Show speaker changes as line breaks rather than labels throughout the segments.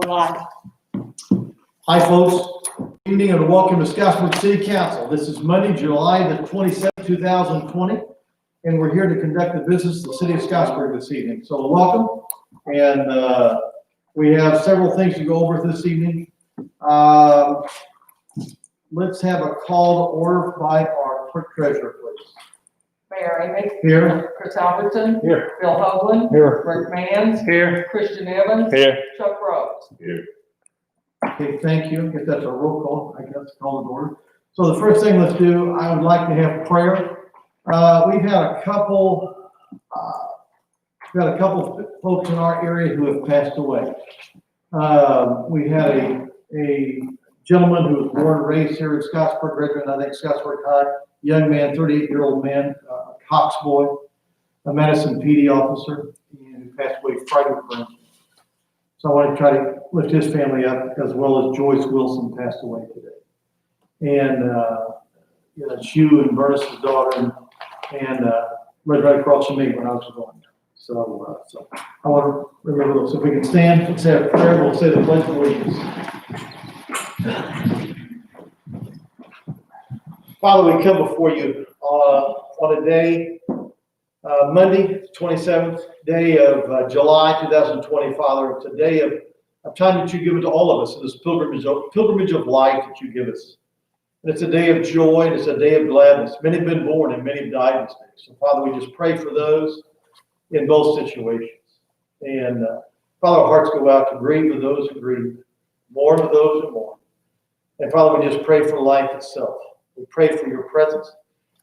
live.
Hi, folks. Good evening and welcome to Scottsburg City Council. This is Monday, July the 27th, 2020, and we're here to conduct the business of the city of Scottsburg this evening. So welcome, and we have several things to go over this evening. Let's have a call to order by our clerk treasurer, please.
Mayor Amy.
Here.
Chris Albertson.
Here.
Bill Hoagland.
Here.
Rick Mans.
Here.
Christian Evans.
Here.
Chuck Rose.
Here.
Okay, thank you. If that's a roll call, I guess call to order. So the first thing let's do, I would like to have prayer. We've had a couple folks in our area who have passed away. We had a gentleman who was born and raised here in Scottsburg, Redmond, I think Scottsburg High, young man, 38-year-old man, a Cox boy, a Madison PD officer, and who passed away Friday, for instance. So I want to try to lift his family up, as well as Joyce Wilson passed away today. And, Hugh and Bernice's daughter, and lived right across from me when I was going there. So I want to remember those. If we can stand, let's have prayer, we'll say the pledge of allegiance. Father, we come before you on a day, Monday, 27th day of July 2020, Father. It's a day of time that you give it to all of us in this pilgrimage of life that you give us. And it's a day of joy, and it's a day of gladness. Many have been born and many have died this day. So, Father, we just pray for those in both situations. And, Father, our hearts go out to grieve with those who grieve, mourn with those who mourn. And, Father, we just pray for life itself. We pray for your presence.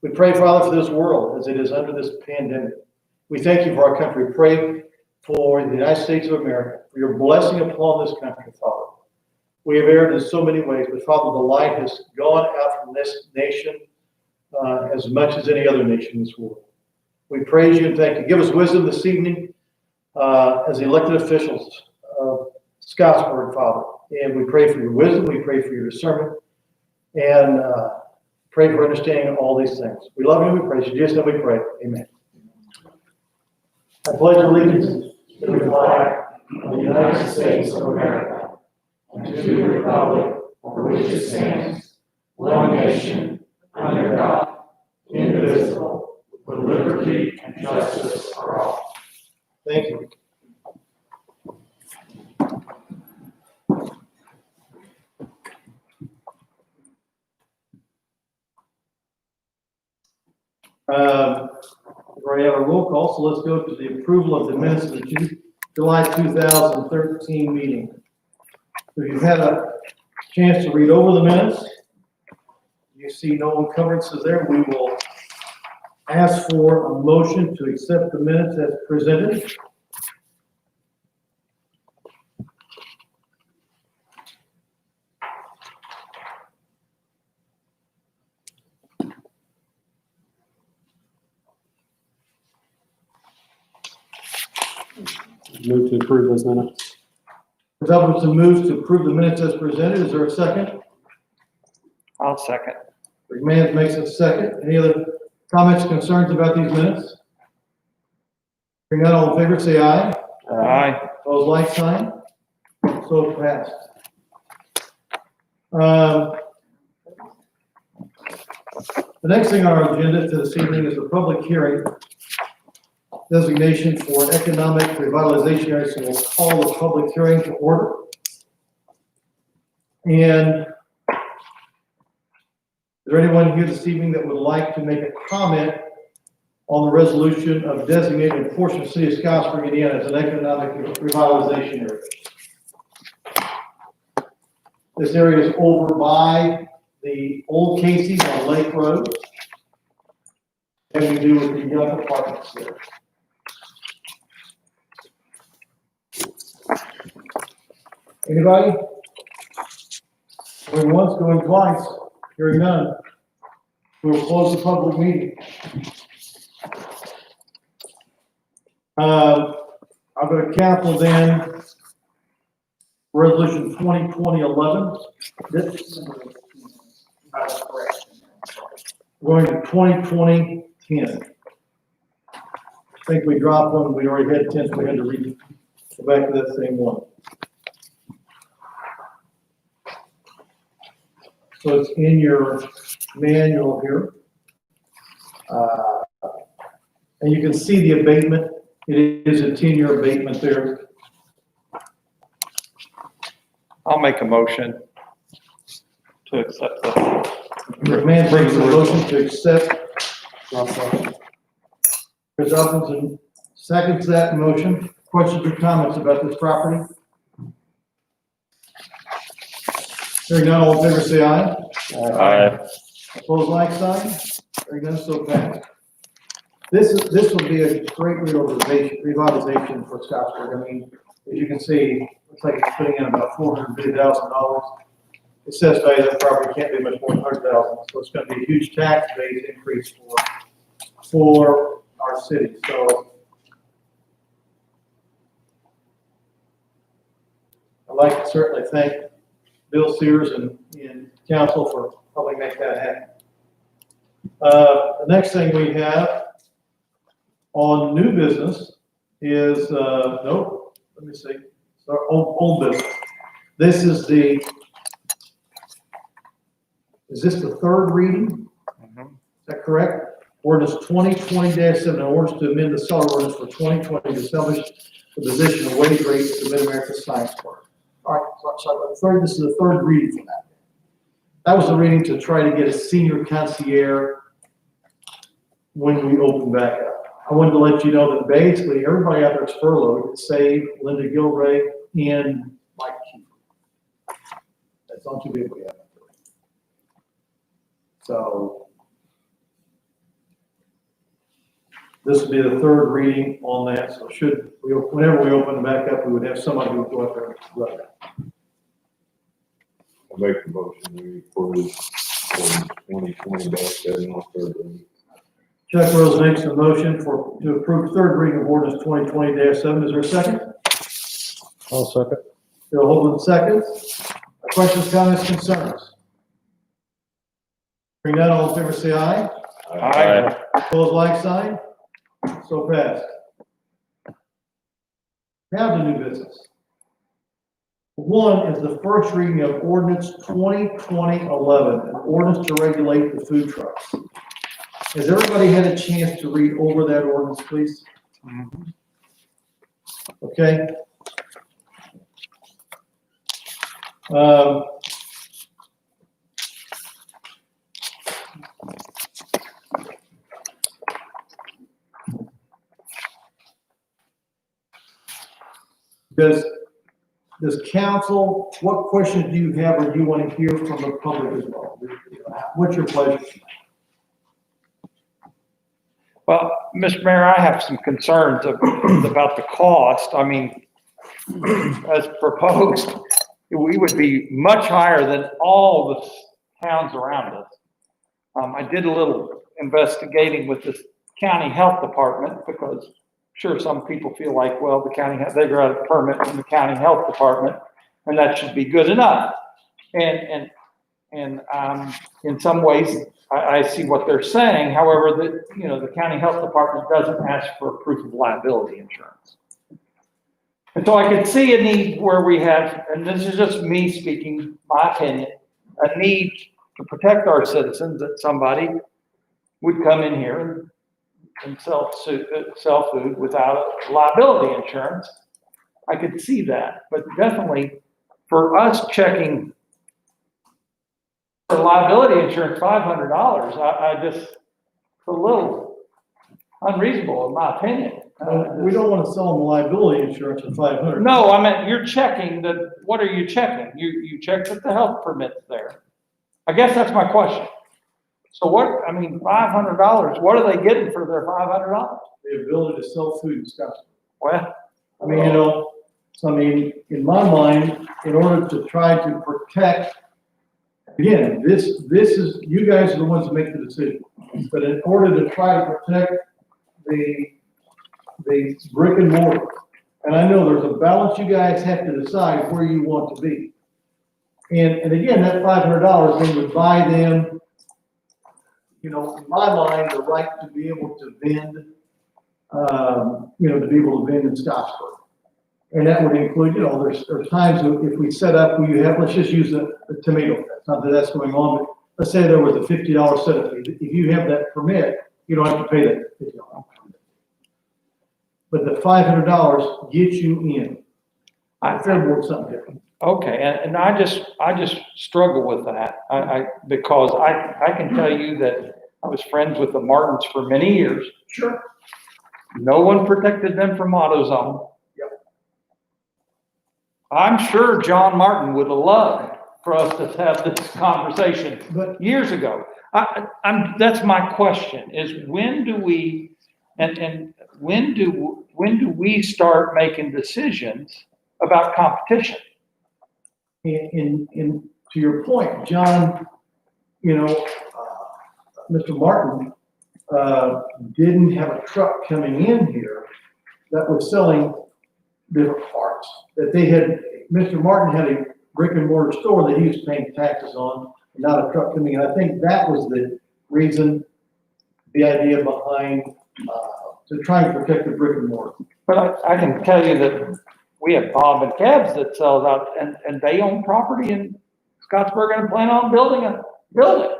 We pray, Father, for this world as it is under this pandemic. We thank you for our country. We pray for the United States of America, for your blessing upon this country, Father. We have erred in so many ways, but Father, the light has gone out from this nation as much as any other nation in this world. We praise you and thank you. Give us wisdom this evening as elected officials of Scottsburg, Father. And we pray for your wisdom. We pray for your discernment. And pray for understanding of all these things. We love you and we praise you. In Jesus' name we pray. Amen. I pledge allegiance to the flag of the United States of America and to the republic for which it stands, one nation, under God, indivisible, with liberty and justice for all. Thank you. We already have a roll call, so let's go to the approval of the minutes of the July 2013 meeting. So you've had a chance to read over the minutes. You see no encumbrances there. We will ask for a motion to accept the minutes as presented.
Move to approve those minutes.
Ms. Albertson moves to approve the minutes as presented. Is there a second?
I'll second.
Rick Mans makes a second. Any other comments, concerns about these minutes? Hearing none, all in favor, say aye.
Aye.
Opposed, like sign. So passed. The next thing on our agenda to this evening is a public hearing designation for an economic revitalization area. So we'll call the public hearing to order. And is there anyone here this evening that would like to make a comment on the resolution of designating a portion of the city of Scottsburg, Indiana as an economic revitalization area? This area is over by the old Casey's on Lake Road. And we do with the young apartments there. Anybody? Going once, going twice. Hearing none. We will close the public meeting. I'll go to capital then. Resolution 2020-11. Going to 2020-10. I think we dropped one. We already had 10, so we had to go back to that same one. So it's in your manual here. And you can see the abatement. It is a 10-year abatement there.
I'll make a motion to accept the.
McMahon makes a motion to accept. Chris Upton seconds that motion. Questions or comments about this property? Hearing none, all in favor say aye.
Aye.
Opposed, like sign. Hearing none, so passed. This will be a great revitalization for Scottsburg. I mean, as you can see, looks like it's putting in about $450,000. It says value of the property can't be much more than $100,000, so it's going to be a huge tax base increase for our city. So I'd like to certainly thank Bill Sears and council for helping make that happen. The next thing we have on new business is, nope, let me see, so old business. This is is this the third reading? Is that correct? Ordinance 2020-7, an ordinance to amend the salary ordinance for 2020 to establish the position of wage rate at the Mid-America Science Park. All right, this is the third reading for that. That was the reading to try to get a senior concierge when we open back up. I wanted to let you know that basically everybody out there is furloughed, save Linda Gilray and Mike Kiefer. That's on two people we have. So this will be the third reading on that. So whenever we open back up, we would have somebody who would go up there and run it.
I make the motion we approve 2020-7 on third reading.
Chuck Rose makes a motion to approve third reading of ordinance 2020-7. Is there a second?
I'll second.
Bill Holden seconds. Questions, comments, concerns? Hearing none, all in favor say aye.
Aye.
Opposed, like sign. So passed. Now to new business. One is the first reading of ordinance 2020-11, an ordinance to regulate the food trucks. Has everybody had a chance to read over that ordinance, please? Okay. Does council, what questions do you have or do you want to hear from the public as well? What's your pleasure?
Well, Mr. Mayor, I have some concerns about the cost. I mean, as proposed, we would be much higher than all the towns around us. I did a little investigating with the county health department because sure, some people feel like, well, the county, they got a permit from the county health department, and that should be good enough. And in some ways, I see what they're saying. However, the county health department doesn't ask for proof of liability insurance. And so I could see a need where we have, and this is just me speaking, my opinion, a need to protect our citizens that somebody would come in here and sell food without a liability insurance. I could see that, but definitely for us checking for liability insurance, $500, I just, it's a little unreasonable in my opinion.
We don't want to sell them liability insurance for $500.
No, I meant you're checking what are you checking? You check that the health permit's there. I guess that's my question. So $500, what are they getting for their $500?
The ability to sell food in Scottsburg.
Well,
I mean, in my mind, in order to try to protect, again, this is, you guys are the ones that make the decision. But in order to try to protect the brick and mortar, and I know there's a balance you guys have to decide where you want to be. And again, that $500 then would buy them, in my mind, the right to be able to vend, to be able to vend in Scottsburg. And that would include, there's times if we set up, where you have, let's just use the tomato fence, not that that's going on, but let's say there was a $50 setup fee. If you have that permit, you don't have to pay that $50. But the $500 gets you in. Fair board's something different.
Okay, and I just struggle with that. Because I can tell you that I was friends with the Martins for many years.
Sure.
No one protected them from AutoZone.
Yep.
I'm sure John Martin would have loved for us to have this conversation
But
years ago. That's my question, is when do we, and when do we start making decisions about competition?
to your point, John, Mr. Martin, didn't have a truck coming in here that was selling different parts. Mr. Martin had a brick and mortar store that he was paying taxes on, not a truck coming in. I think that was the reason, the idea behind, to try and protect the brick and mortar.
But I can tell you that we have Bob and Kebs that sells out, and they own property in Scottsburg and plan on building a building.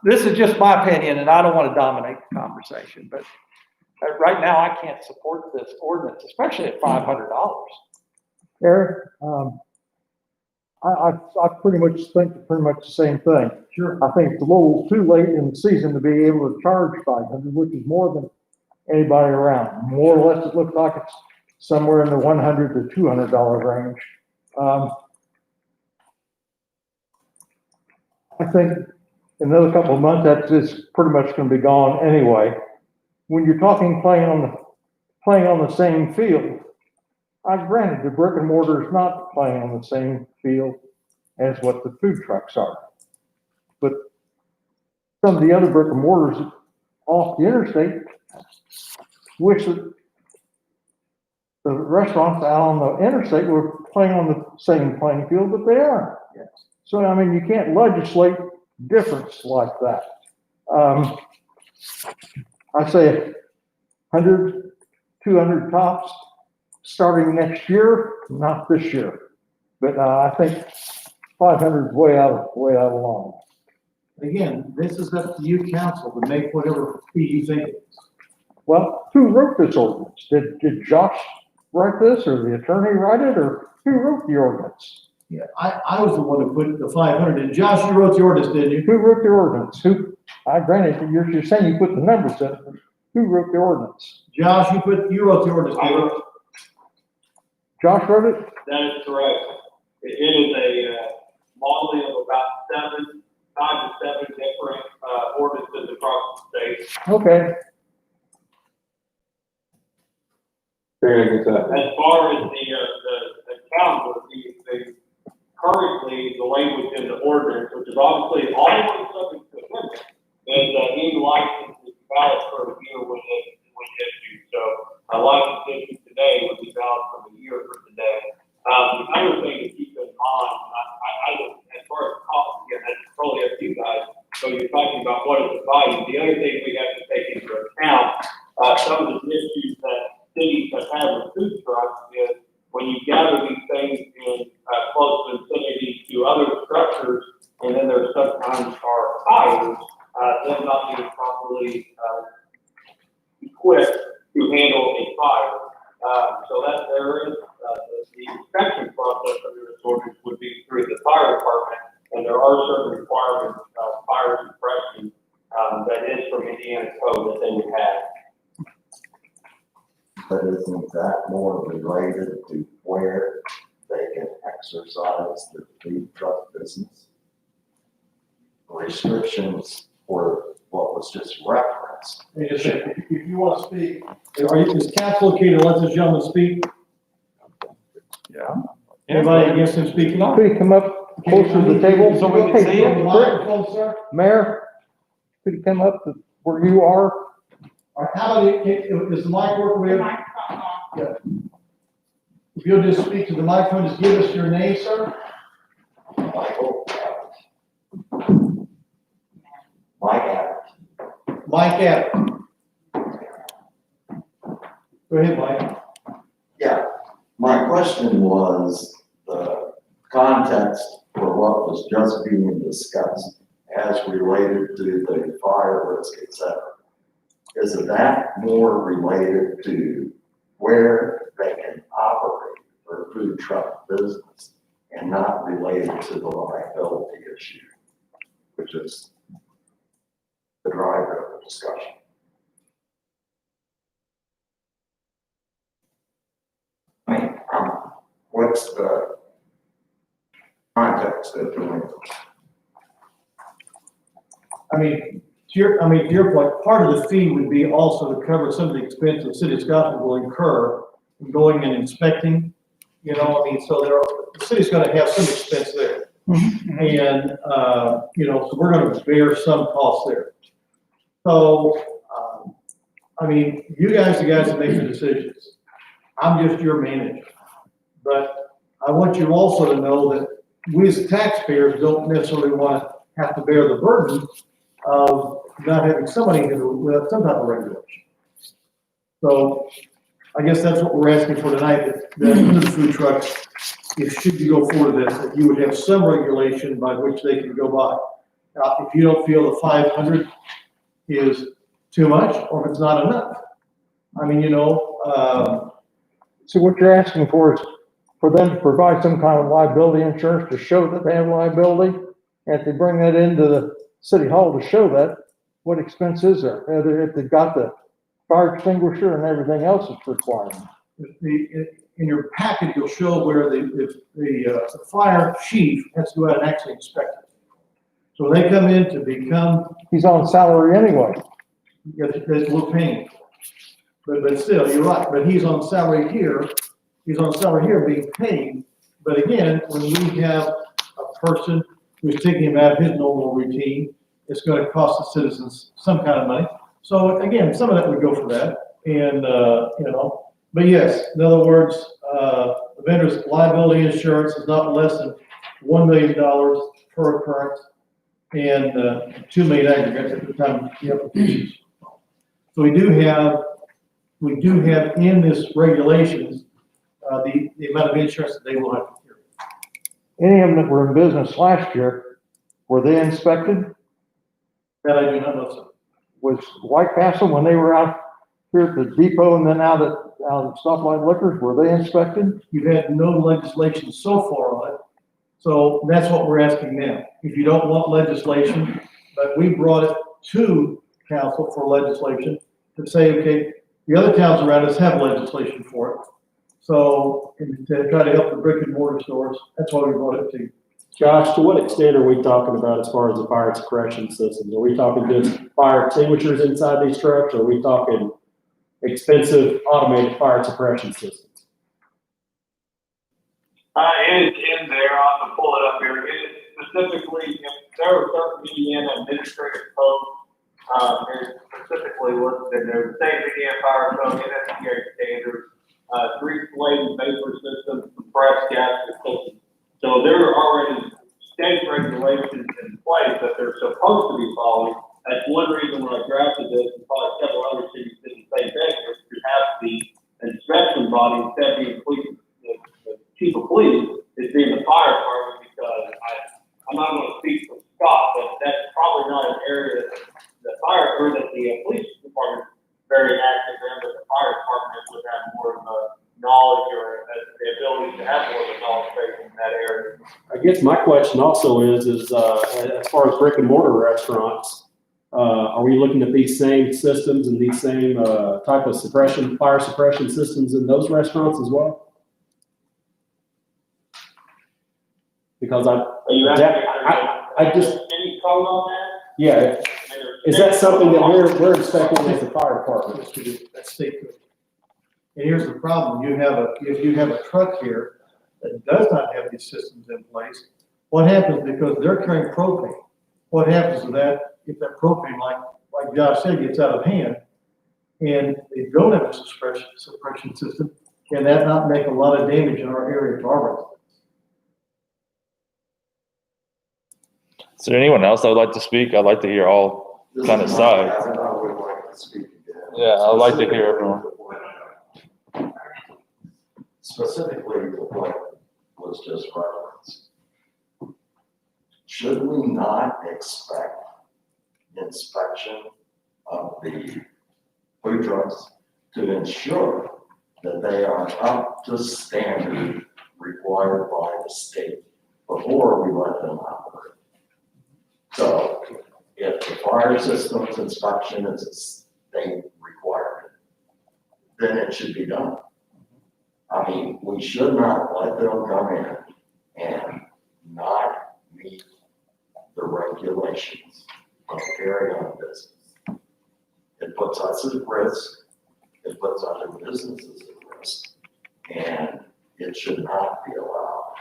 This is just my opinion, and I don't want to dominate the conversation, but right now I can't support this ordinance, especially at $500.
Eric, I pretty much think the same thing.
Sure.
I think it's a little too late in the season to be able to charge 500, which is more than anybody around. More or less, it looks like it's somewhere in the $100 to $200 range. I think in another couple of months, that is pretty much going to be gone anyway. When you're talking playing on the same field, granted the brick and mortar is not playing on the same field as what the food trucks are, but some of the other brick and mortars off the interstate wish that the restaurants out on the interstate were playing on the same playing field, but they aren't.
Yes.
So, I mean, you can't legislate difference like that. I say 100, 200 tops starting next year, not this year. But I think 500 is way out of line.
Again, this is up to you, council, to make whatever fee you think it is.
Well, who wrote this ordinance? Did Josh write this, or the attorney write it, or who wrote the ordinance?
Yeah, I was the one who put the 500 in. Josh, you wrote the ordinance, didn't you?
Who wrote the ordinance? Granted, you're saying you put the numbers in, but who wrote the ordinance?
Josh, you wrote the ordinance, didn't you?
Josh wrote it?
That is correct. It is a modeling of about 5 to 7 different ordinances across the state.
Okay.
As far as the calendar, currently the language in the ordinance, which is obviously always subject to amendment, is that any license is valid for a year when issued. So a license issued today would be valid for a year from today. The other thing to keep in mind, as far as cost, again, that's totally up to you guys. So you're talking about what is the value. The other thing we have to take into account, some of the issues that cities have had with food trucks is when you gather these things in close vicinity to other structures, and then there sometimes are fires, them not being properly equipped to handle a fire. So that there is the inspection process under this ordinance would be through the fire department, and there are certain requirements of fire suppression that is from Indiana code that they would have.
But isn't that more related to where they can exercise the food truck business? Restrictions for what was just referenced.
Let me just say, if you want to speak, is council okay to let this gentleman speak?
Yeah.
Anybody against him speaking?
Could you come up closer to the table
so we can see
Hey,
it?
microphone, sir.
Mayor, could you come up to where you are?
All right, how about is the mic working? Yeah. If you'll just speak to the microphone, just give us your name, sir.
Michael Mike Abbott.
Mike Abbott. Go ahead, Mike.
Yeah, my question was the context for what was just being discussed as related to the fire risk, et cetera. Is that more related to where they can operate their food truck business and not related to the liability issue, which is the driver of the discussion? I mean, what's the context of doing this?
I mean, to your point, part of the fee would be also to cover some of the expense the city of Scottsville will incur in going and inspecting, you know, I mean, so the city's gonna have some expense there. And, you know, so we're gonna bear some costs there. So, I mean, you guys are the guys that make the decisions. I'm just your manager. But I want you also to know that we as taxpayers don't necessarily want to have to bear the burden of not having somebody with some type of regulation. So I guess that's what we're asking for tonight, that the food trucks, if should you go forward with this, that you would have some regulation by which they can go by. Now, if you don't feel the 500 is too much, or if it's not enough, I mean, you know,
So what you're asking for is for them to provide some kind of liability insurance to show that they have liability. And if they bring that into the city hall to show that, what expense is there? If they've got the fire extinguisher and everything else that's required.
in your packet, you'll show where the fire chief has to go out and actually inspect it. So when they come in to become,
He's on salary anyway.
we're paying. But still, you're right, but he's on salary here being paid. But again, when we have a person who's taking him out of his normal routine, it's gonna cost the citizens some kind of money. So again, some of that would go for that, and, you know, but yes, in other words, the vendor's liability insurance is not less than $1 million per occurrence, and, 2 million aggregate at the time of the applications. So we do have in this regulations, the amount of insurance that they will have to carry.
Any of them that were in business last year, were they inspected?
That I do not know, sir.
Was White Castle, when they were out here at the depot and then out at Stoplight Liquors, were they inspected?
You've had no legislation so far on it, so that's what we're asking now. If you don't want legislation, but we brought it to council for legislation to say, okay, the other towns around us have legislation for it. So, and to try to help the brick and mortar stores, that's why we brought it to you.
Josh, to what extent are we talking about as far as the fire suppression systems? Are we talking just fire extinguishers inside these trucks, or are we talking expensive automated fire suppression systems?
It is in there, I'll have to pull it up here. It is specifically, if there are certain Indiana administrative codes, there's specifically listed in there, the same Indiana fire code, NFPA standards, grease-laden vapor systems, compressed gas systems. So there are already state regulations in place that they're supposed to be following. That's one reason when I drafted this, and probably several other cities did the same thing, is to have the inspection body, instead of being police, the chief of police, is being the fire department, because I'm not going to speak for Scott, but that's probably not an area that the fire, or that the police department is very active in, but the fire department would have more of a knowledge or the ability to have more of a knowledge base in that area.
I guess my question also is as far as brick and mortar restaurants, are we looking at these same systems and these same type of fire suppression systems in those restaurants as well? Because I just
Any code on that?
yeah. Is that something that we're expecting as the fire department?
That's state code. And here's the problem, if you have a truck here that does not have these systems in place, what happens, because they're carrying propane, what happens to that, if that propane, like Josh said, gets out of hand, and they don't have a suppression system, can that not make a lot of damage in our area to our residents?
Is there anyone else that would like to speak? I'd like to hear all kind of sides.
I would like to speak again.
Yeah, I'd like to hear everyone.
specifically to what was just referenced, should we not expect inspection of the food trucks to ensure that they are up to standard required by the state before we let them operate? So if the fire system's inspection is a state requirement, then it should be done. I mean, we should not let them come in and not meet the regulations of carrying on business. It puts us at risk, it puts other businesses at risk, and it should not be allowed.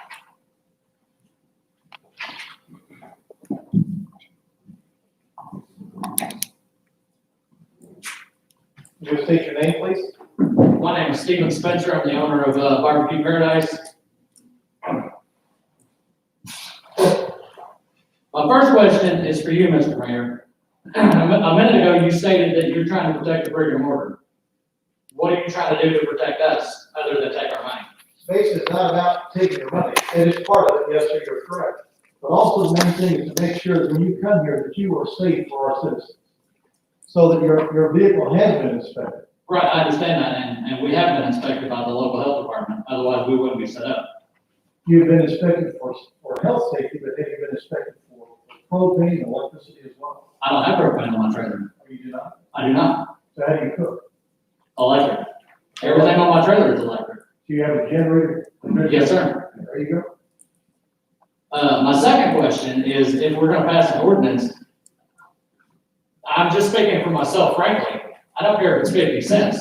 Would you state your name, please?
My name is Stephen Spencer. I'm the owner of Barbecue Paradise. My first question is for you, Mr. Mayor. A minute ago, you stated that you're trying to protect the brick and mortar. What are you trying to do to protect us, other than take our money?
Space is not about taking your money. It is part of it, yes, sir, you're correct. But also the main thing is to make sure that when you come here, that you are safe for our citizens. So that your vehicle has been inspected.
Right, I understand that, and we have been inspected by the local health department, otherwise we wouldn't be set up.
You've been inspected for health safety, but have you been inspected for propane and electricity as well?
I don't have propane on my trailer.
Or you do not?
I do not.
So how do you cook?
Electric. Everything on my trailer is electric.
Do you have a generator?
Yes, sir.
There you go.
My second question is, if we're gonna pass an ordinance, I'm just speaking for myself, frankly. I don't care if it's 50 cents.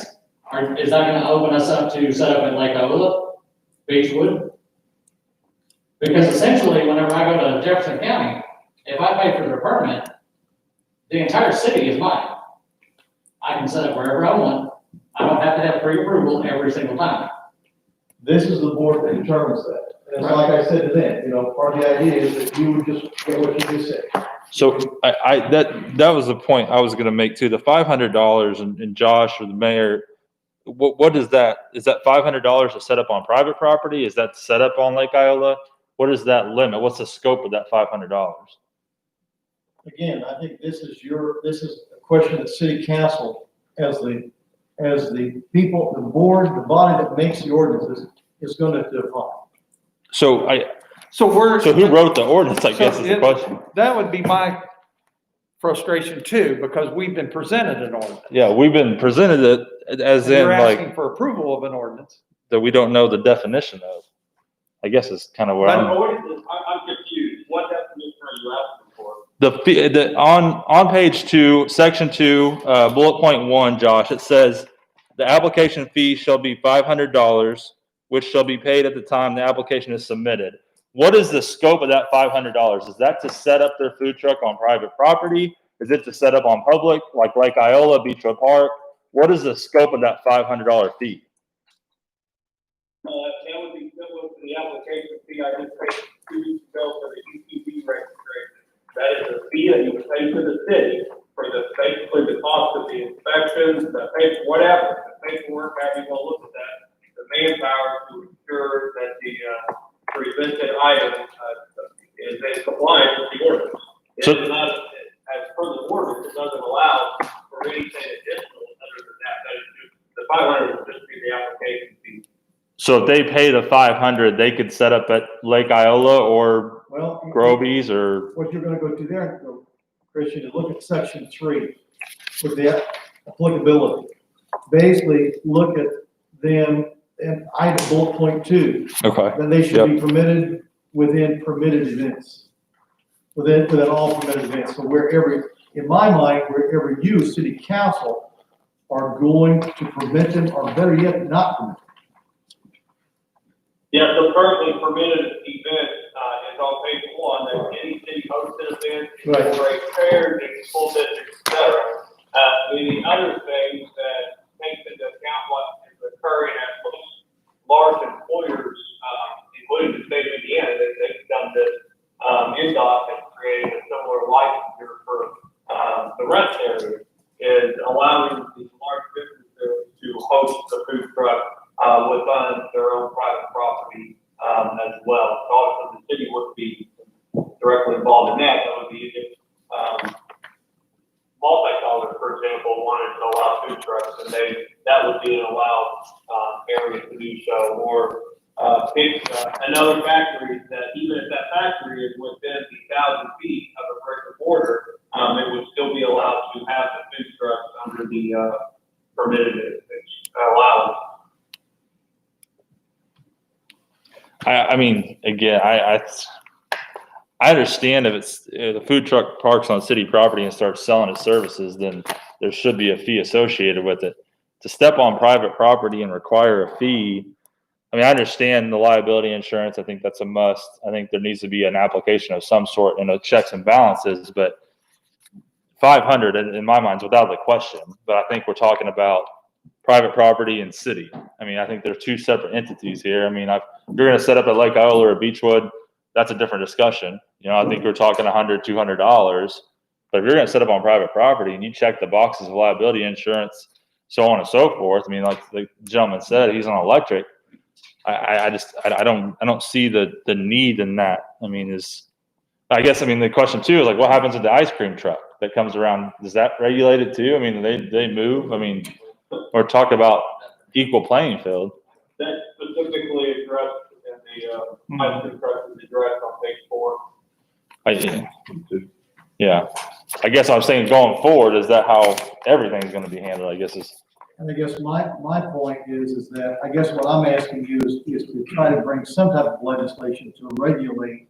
Is that gonna open us up to set up at Lake Iola, Beechwood? Because essentially, whenever I go to Jefferson County, if I pay for the permit, the entire city is mine. I can set up wherever I want. I don't have to have pre-approval every single time.
This is the board that determines that. And it's like I said to them, part of the idea is that you would just get what you just said.
So that was the point I was gonna make too. The $500 and Josh or the mayor, what is that? Is that $500 to set up on private property? Is that set up on Lake Iola? What is that limit? What's the scope of that $500?
Again, I think this is a question that city council, as the people, the board, the body that makes the ordinances, is gonna define.
So who wrote the ordinance, I guess is the question.
That would be my frustration too, because we've been presented an ordinance.
Yeah, we've been presented it as
And
in
you're
like,
asking for approval of an ordinance.
that we don't know the definition of. I guess is kind of where
I'm
I'm.
confused. What definition are you asking for?
On page 2, section 2, bullet point 1, Josh, it says the application fee shall be $500, which shall be paid at the time the application is submitted. What is the scope of that $500? Is that to set up their food truck on private property? Is it to set up on public, like Lake Iola, Beechwood Park? What is the scope of that $500 fee?
That would be similar to the application fee I just paid 2 weeks ago for the EPD registration. That is a fee that you would pay to the city for basically the cost of the inspections, the paper, whatever, the paperwork, how you gonna look at that, the manpower to ensure that the presented item is in compliance with the ordinance. It
So-
is not, as per the ordinance, it doesn't allow for anything additional other than that. That is just, the 500 would just be the application fee.
So if they pay the $500, they could set up at Lake Iola or
Well,
Groby's or,
what you're gonna go to there, Christian, is look at section 3 with the applicability. Basically, look at them and item bullet point 2,
okay.
then they should be permitted within permitted events. Within all permitted events. So in my mind, wherever you, city council, are going to permit them, or better yet, not permit them.
Yeah, so currently permitted event, is on page 1, that any city hosted event,
Right.
great fairs, any school districts, et cetera. The other things that takes into account what is occurring at most large employers, including the state of Indiana, they've done this, NDOT has created a similar licensure for, the rest area, is allowing these large businesses to host the food truck, would fund their own private property, as well. So also the city would be directly involved in that. That would be if, multi-color, for example, wanted to allow food trucks, and that would be an allowed, area to do so. Or, pick, another factory that even if that factory is within the 1,000 feet of a brick and mortar, it would still be allowed to have the food trucks under the, permitted allowance.
I mean, again, I understand if the food truck parks on city property and starts selling its services, then there should be a fee associated with it. To step on private property and require a fee, I mean, I understand the liability insurance. I think that's a must. I think there needs to be an application of some sort and a checks and balances, but 500 in my mind is without the question. But I think we're talking about private property and city. I mean, I think there's two separate entities here. I mean, if you're going to set up at Lake Iola or Beechwood, that's a different discussion. You know, I think we're talking $100, $200. But if you're going to set up on private property and you check the boxes of liability insurance, so on and so forth, I mean, like the gentleman said, he's on electric. I don't see the need in that. I mean, the question too is like, what happens with the ice cream truck that comes around? Is that regulated too? I mean, they move. I mean, we're talking about equal playing field.
That's specifically addressed in the, ice cream truck is addressed on page 4.
Yeah. I guess I'm saying going forward, is that how everything's going to be handled? I guess is.
And I guess my point is that I guess what I'm asking you is to try to bring some type of legislation to regulate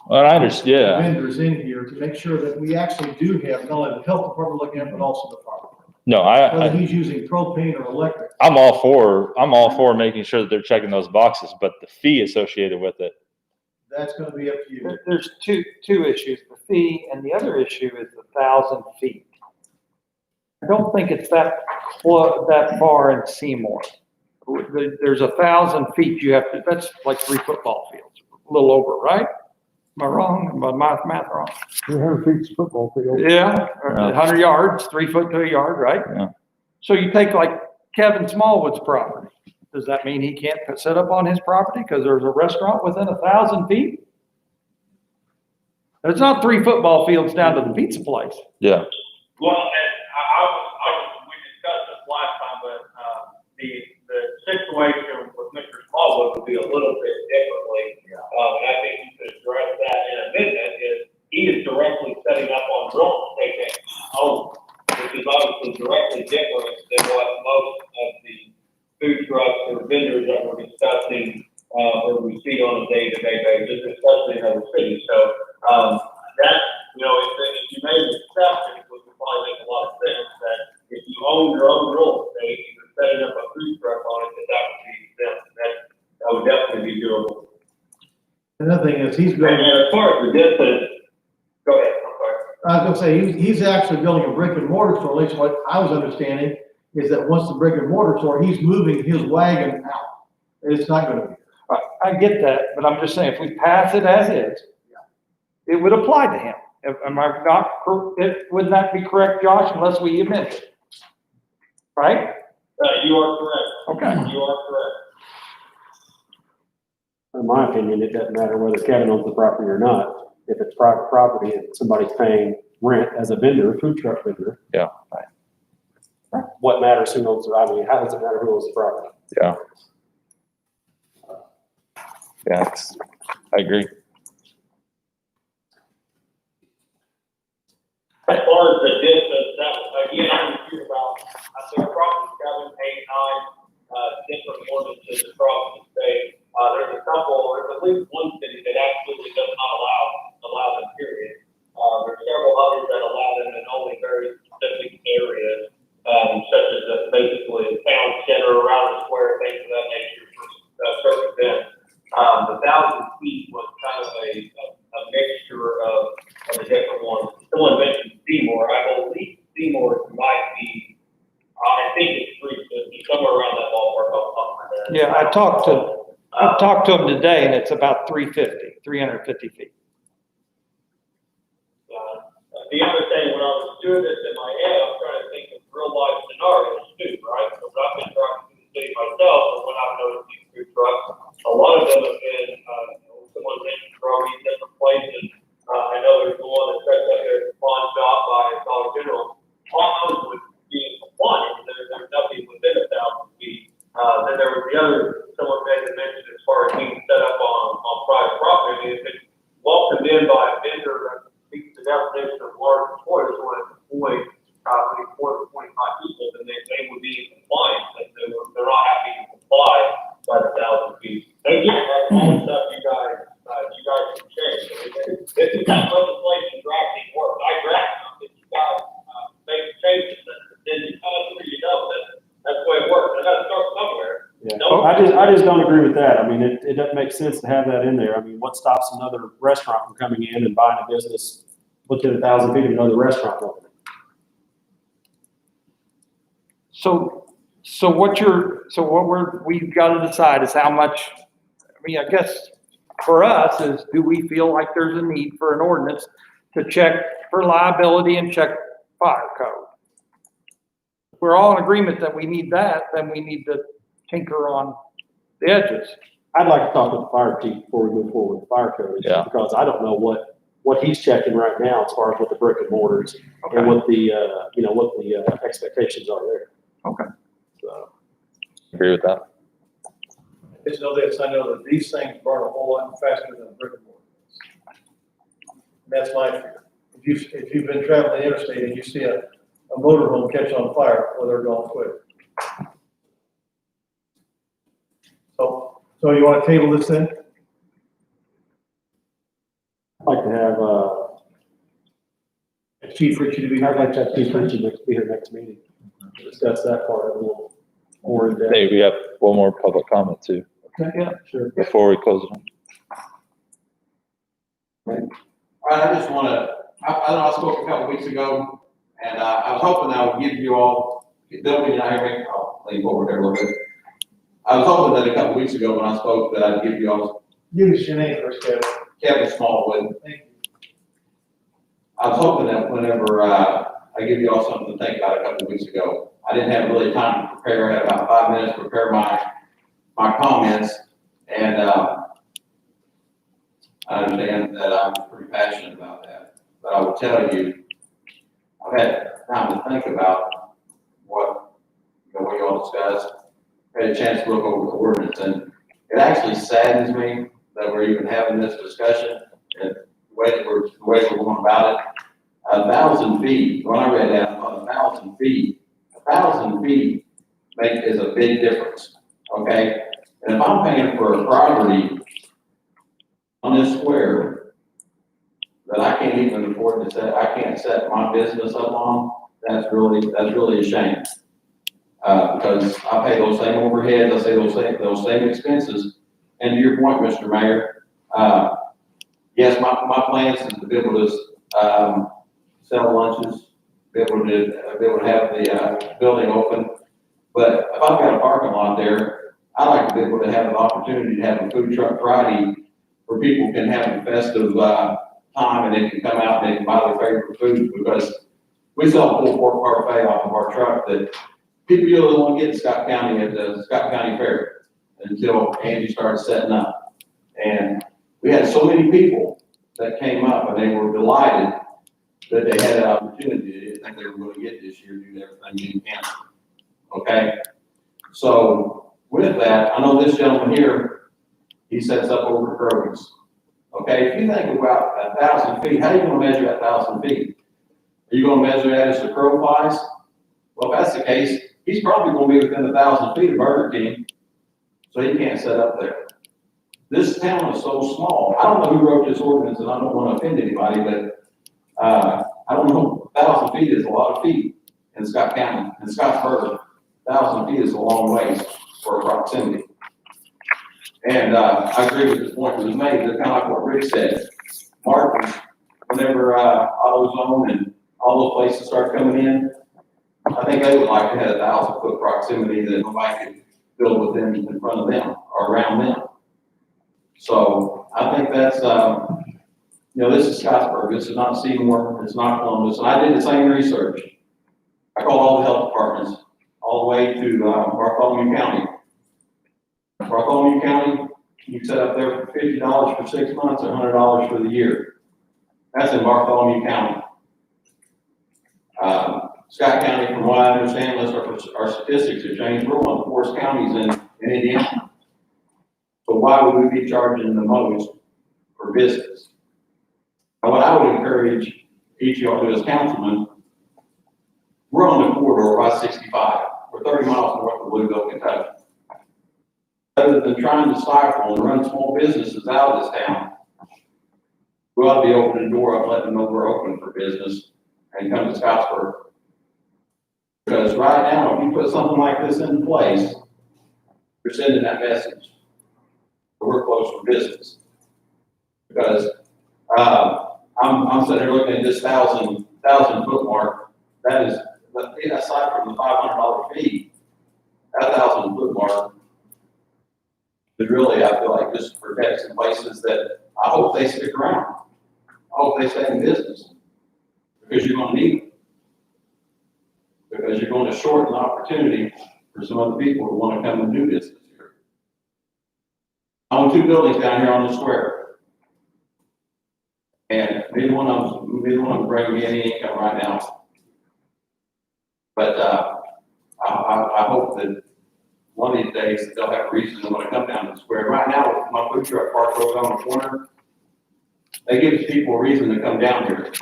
Well, I understand. Yeah.
vendors in here to make sure that we actually do have not only the health department looking at, but also the fire department.
No,
Whether he's using propane or electric.
I'm all for making sure that they're checking those boxes, but the fee associated with it.
That's gonna be up to you.
There's two issues, the fee, and the other issue is 1,000 feet. I don't think it's that far in Seymour. There's 1,000 feet you have to, that's like 3 football fields, a little over, right? Am I wrong? Am I math wrong?
300 feet's football field.
Yeah, 100 yards, 3 foot to a yard, right?
Yeah.
So you take like Kevin Smallwood's property. Does that mean he can't set up on his property because there's a restaurant within 1,000 feet? There's not 3 football fields down to the pizza place.
Yeah.
Well, and we discussed this last time, but, the situation with Mr. Smallwood would be a little bit differently. And I think you could address that in a minute, is he is directly setting up on real estate home, which is obviously directly different than what most of the food trucks or vendors that we're discussing, or we see on a day-to-day basis, especially in other cities. So, that, if you made an exception, which would probably make a lot of sense, that if you own your own real estate, and you're setting up a food truck on it, that would be exempt. That would definitely be doable.
Another thing is
And as far as the distance, go ahead, I'm sorry.
I was gonna say, he's actually building a brick and mortar store, at least what I was understanding, is that once the brick and mortar store, he's moving his wagon out. It's not gonna be.
I get that, but I'm just saying, if we pass it as is, it would apply to him. Am I not, would that be correct, Josh, unless we amend it? Right?
You are correct.
Okay.
You are correct.
In my opinion, it doesn't matter whether Kevin owns the property or not. If it's private property and somebody's paying rent as a vendor, a food truck vendor.
Yeah.
What matters who owns it? I mean, how does it matter who owns the property?
Yeah. Yeah. I agree.
As far as the distance, that, again, I'm hear about, I think probably 7, 8, 9, different ordinances across the state. There's at least one city that absolutely does not allow them, period. There's several others that allow them in only very specific areas, such as basically a town center around the square, things of that nature for certain events. The 1,000 feet was kind of a mixture of the different ones. Someone mentioned Seymour. I believe Seymour might be, I think it's 350, somewhere around that ballpark off the top of my head.
Yeah, I talked to him today, and it's about 350 feet.
The other thing, when I was doing this in my head, I'm trying to think of real life scenarios too, right? Because I've been driving through the city myself, and when I've noticed these food trucks, a lot of them have been, someone mentioned growing different places. I know there's one that sets up there at the pawn shop by Dollar General. All those would be in compliance, there's nothing within 1,000 feet. Then there was the other, someone mentioned as far as being set up on private property. I mean, if it's well condemned by a vendor that meets the definition of large employers, so when it's employed, more than 25 people, then they would be in compliance, and they're not happy to comply by the 1,000 feet. Again, that's all the stuff you guys can change. I mean, this is how legislation drafting works. I draft something, you guys make changes, and then you come up with, that's the way it works. And that's start somewhere.
Yeah, I just don't agree with that. I mean, it doesn't make sense to have that in there. I mean, what stops another restaurant from coming in and buying a business within 1,000 feet of another restaurant opening?
So what we've got to decide is how much, I mean, I guess for us is, do we feel like there's a need for an ordinance to check for liability and check fire code? If we're all in agreement that we need that, then we need to tinker on the edges.
I'd like to talk with the fire chief before we move forward with the fire code.
Yeah.
Because I don't know what he's checking right now as far as what the brick and mortars
Okay.
and what the expectations are there.
Okay.
So.
Agree with that.
Just know this, I know that these things burn a whole lot faster than brick and mortar. That's my fear. If you've been traveling the interstate and you see a motorhome catch on fire, well, they're gone quick. So you want to table this then?
I'd like to have,
Chief Richie to be.
I'd like to have Chief Richie be here next meeting. Discuss that part a little more in depth.
Hey, we have one more public comment too,
Yeah, sure.
before we close it.
All right, I just want to, I know I spoke a couple weeks ago, and I was hoping I would give you all, Bill, can you not hear me? I'll lean forward there a little bit. I was hoping that a couple weeks ago when I spoke that I'd give you all,
Give us your name first, Kevin.
Kevin Smallwood.
Thank you.
I was hoping that whenever I give you all something to think about a couple weeks ago, I didn't have really time to prepare. I had about 5 minutes to prepare my comments, and I understand that I'm pretty passionate about that. But I will tell you, I've had time to think about what you all discussed. Had a chance to look over the ordinance, and it actually saddens me that we're even having this discussion and the way we're going about it. 1,000 feet, when I read that, 1,000 feet, 1,000 feet is a big difference, okay? And if I'm paying for a property on this square that I can't even afford to I can't set my business up on, that's really a shame. Because I pay those same overheads, I say those same expenses. And to your point, Mr. Mayor, yes, my plans is to be able to sell lunches, be able to have the building open. But if I've got a parking lot there, I like to be able to have an opportunity to have a food truck Friday where people can have a festive time and they can come out and they can buy their favorite foods, because we sell a pulled pork parfait off of our truck that people usually don't get in Scott County at the Scott County Fair until Andy started setting up. And we had so many people that came up and they were delighted that they had an opportunity they didn't think they were going to get this year due to everything being canceled. Okay? So with that, I know this gentleman here, he sets up over at Kroger's. Okay, if you think about 1,000 feet, how are you going to measure that 1,000 feet? Are you going to measure that as the crow flies? Well, if that's the case, he's probably going to be within 1,000 feet of Burger King, so he can't set up there. This town is so small. I don't know who wrote this ordinance, and I don't want to offend anybody, but I don't know. 1,000 feet is a lot of feet in Scott County. In Scottsburg, 1,000 feet is a long ways for proximity. And I agree with the point that was made. It's kind of like what Rick said. Martin, whenever AutoZone and all those places start coming in, I think they would like to have 1,000-foot proximity that nobody could build within in front of them or around them. So I think that's, this is Scottsburg. This is not Seymour. It's not Columbus. And I did the same research. I called all the health departments, all the way to, Bartholomew County. Bartholomew County, you set up there for $50 for 6 months, or $100 for the year. That's in Bartholomew County. Scott County, from what I understand, unless our statistics have changed, we're one of the poorest counties in Indiana. So why would we be charging the most for business? And what I would encourage each of y'all to do as councilmen, we're on the corridor of I-65. We're 30 miles north of Louisville, Kentucky. Rather than trying to stifle and run small businesses out of this town, we ought to be opening the door up, letting them know we're open for business and come to Scottsburg. Because right now, if you put something like this in place, you're sending that message. We're closed for business. Because I'm sitting here looking at this thousand foot mark. That is, aside from the $500 fee, that 1,000 foot mark is really, I feel like, just protects some places that I hope they stick around. I hope they stay in business, because you're going to need them. Because you're going to shorten the opportunity for some other people who want to come and do business here. I own 2 buildings down here on the square. And neither one of them bring me any income right now. But I hope that one of these days that they'll have a reason to want to come down to the square. Right now, with my food truck parked over on the corner, they give people a reason to come down here.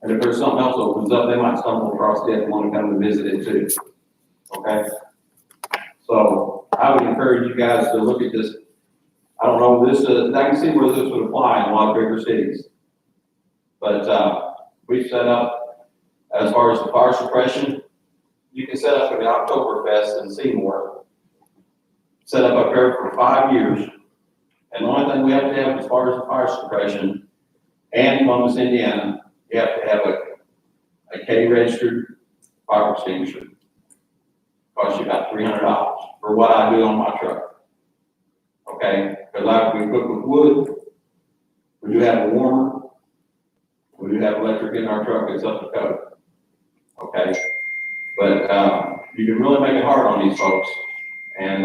And if there's something else opens up, they might stumble across it and want to come and visit it too. Okay? So I would encourage you guys to look at this. I don't know, I can see where this would apply in a lot of bigger cities. But we've set up, as far as the fire suppression, you can set up at the Oktoberfest in Seymour, set up there for 5 years. And the only thing we have to have as far as the fire suppression and Columbus, Indiana, you have to have a K-registered fire extinguisher. Costs you about $300 for what I do on my truck. Okay? Because we cook with wood, we do have a warmer, we do have electric in our truck, it's up to code. Okay? But you can really make it hard on these folks and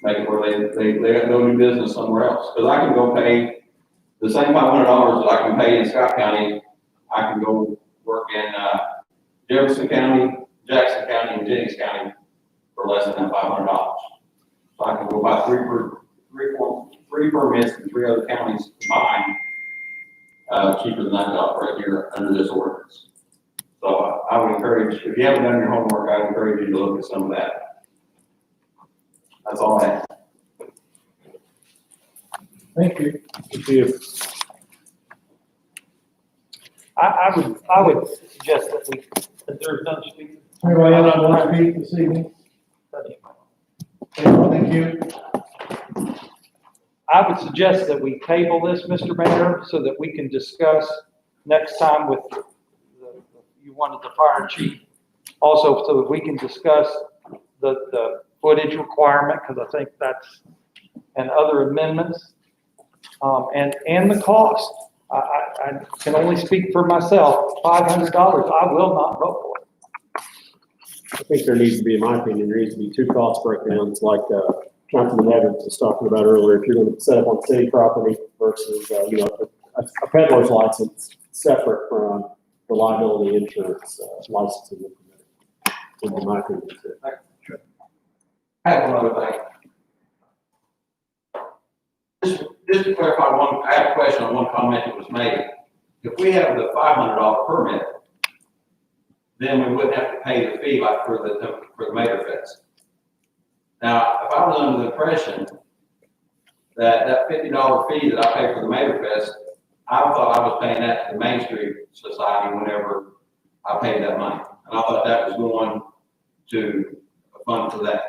make it where they go do business somewhere else. Because I can go pay the same $500 that I can pay in Scott County, I can go work in Jefferson County, Jackson County, and Jennings County for less than $500. So I can go buy three permits in 3 other counties combined, cheaper than that job right here under this ordinance. So I would encourage, if you haven't done your homework, I would encourage you to look at some of that. That's all I have.
Thank you.
Thank you.
I would suggest that we, that there's no speaker.
Anybody else want to speak this evening? Thank you.
I would suggest that we table this, Mr. Mayor, so that we can discuss next time with you wanted the fire chief. Also, so that we can discuss the footage requirement, because I think that's, and other amendments, and the cost. I can only speak for myself. $500, I will not vote for it.
I think there needs to be, in my opinion, there needs to be 2 cost breakdowns, like Councilman Evans was talking about earlier. If you're going to set up on city property versus, a peddler's license separate from the liability insurance licensing in my opinion.
I have one other thing. Just to clarify one, I have a question on one comment that was made. If we have the $500 permit, then we wouldn't have to pay the fee like for the Mater Fest. Now, if I was under the impression that $50 fee that I pay for the Mater Fest, I thought I was paying that to the Main Street Society whenever I paid that money. And I thought that was going to a fund for that.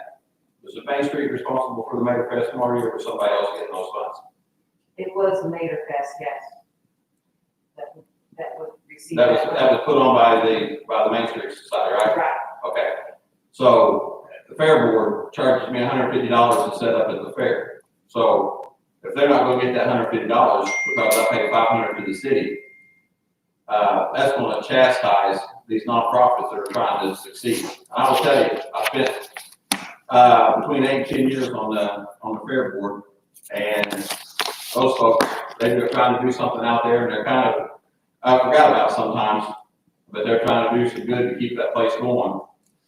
Was the Main Street responsible for the Mater Fest, Marty, or was somebody else getting those funds?
It was Mater Fest, yes. That would receive.
That was put on by the Main Street Society, right?
Right.
Okay. So the fair board charges me $150 to set up at the fair. So if they're not going to get that $150 because I paid $500 to the city, that's going to chastise these nonprofits that are trying to succeed. I will tell you, I spent, between 8 and 10 years on the fair board, and those folks, they're trying to do something out there, and they're kind of, I forgot about sometimes, but they're trying to do some good to keep that place going.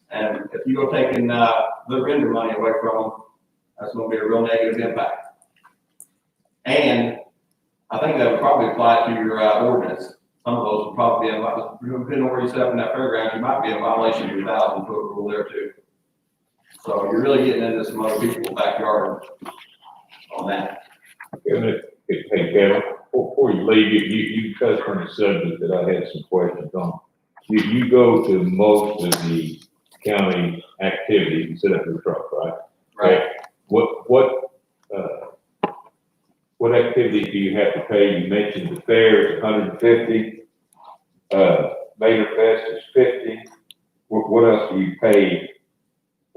And if you go taking, the vendor money away from them, that's gonna be a real negative impact. And I think that would probably apply to your, ordinance. Some of those would probably be, depending on where you set up in that fairground, you might be in violation of your 1,000-foot rule there too. So you're really getting into some other people's backyard on that.
Hey, Kevin, before you leave, you touched on the subject that I had some questions on. You go to most of the county activities and set up your truck, right?
Right.
What activities do you have to pay? You mentioned the fair is 150, Mayor Fest is 50. What else do you pay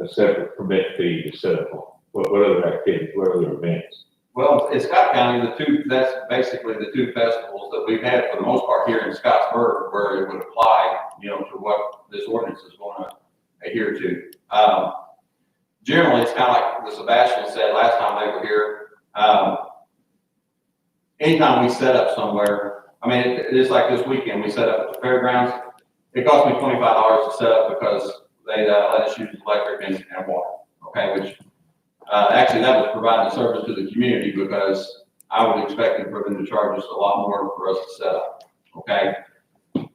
a separate permit fee to set up on? What other activities, what other events?
Well, in Scott County, that's basically the two festivals that we've had for the most part here in Scottsburg, where it would apply, to what this ordinance is going to adhere to. Generally, it's kind of like the Sebastian said last time they were here. Anytime we set up somewhere, I mean, it's like this weekend, we set up at the fairgrounds. It cost me $25 to set up because they let us use electric and water, okay, which actually that was providing a service to the community, because I would expect for them to charge us a lot more for us to set up, okay?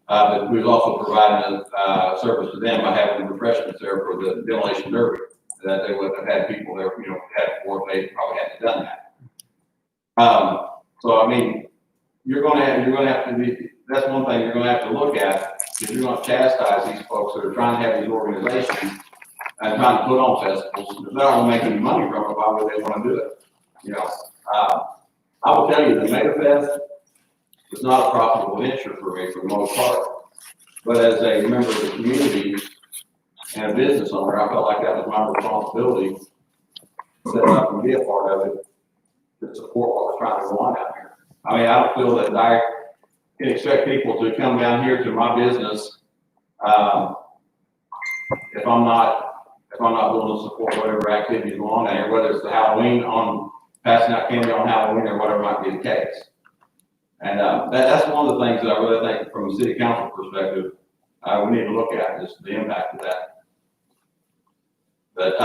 But we was also providing a service to them by having the refreshments there for the demolition derby, that they would have had people there, had before they probably hadn't done that. So I mean, you're gonna have to be, that's one thing you're gonna have to look at, is you're gonna chastise these folks that are trying to have these organizations and trying to put on festivals. If they're not gonna make any money from it, why would they wanna do it? I will tell you, the Mayor Fest is not a profitable venture for me for the most part. But as a member of the community and a business owner, I felt like that was my responsibility to set up and be a part of it, to support what was trying to go on out here. I mean, I don't feel that I can expect people to come down here to my business, if I'm not willing to support whatever activities go on there, whether it's the Halloween on passing out candy on Halloween or whatever might be the case. And that's one of the things that I really think from a city council perspective, we need to look at, is the impact of that. But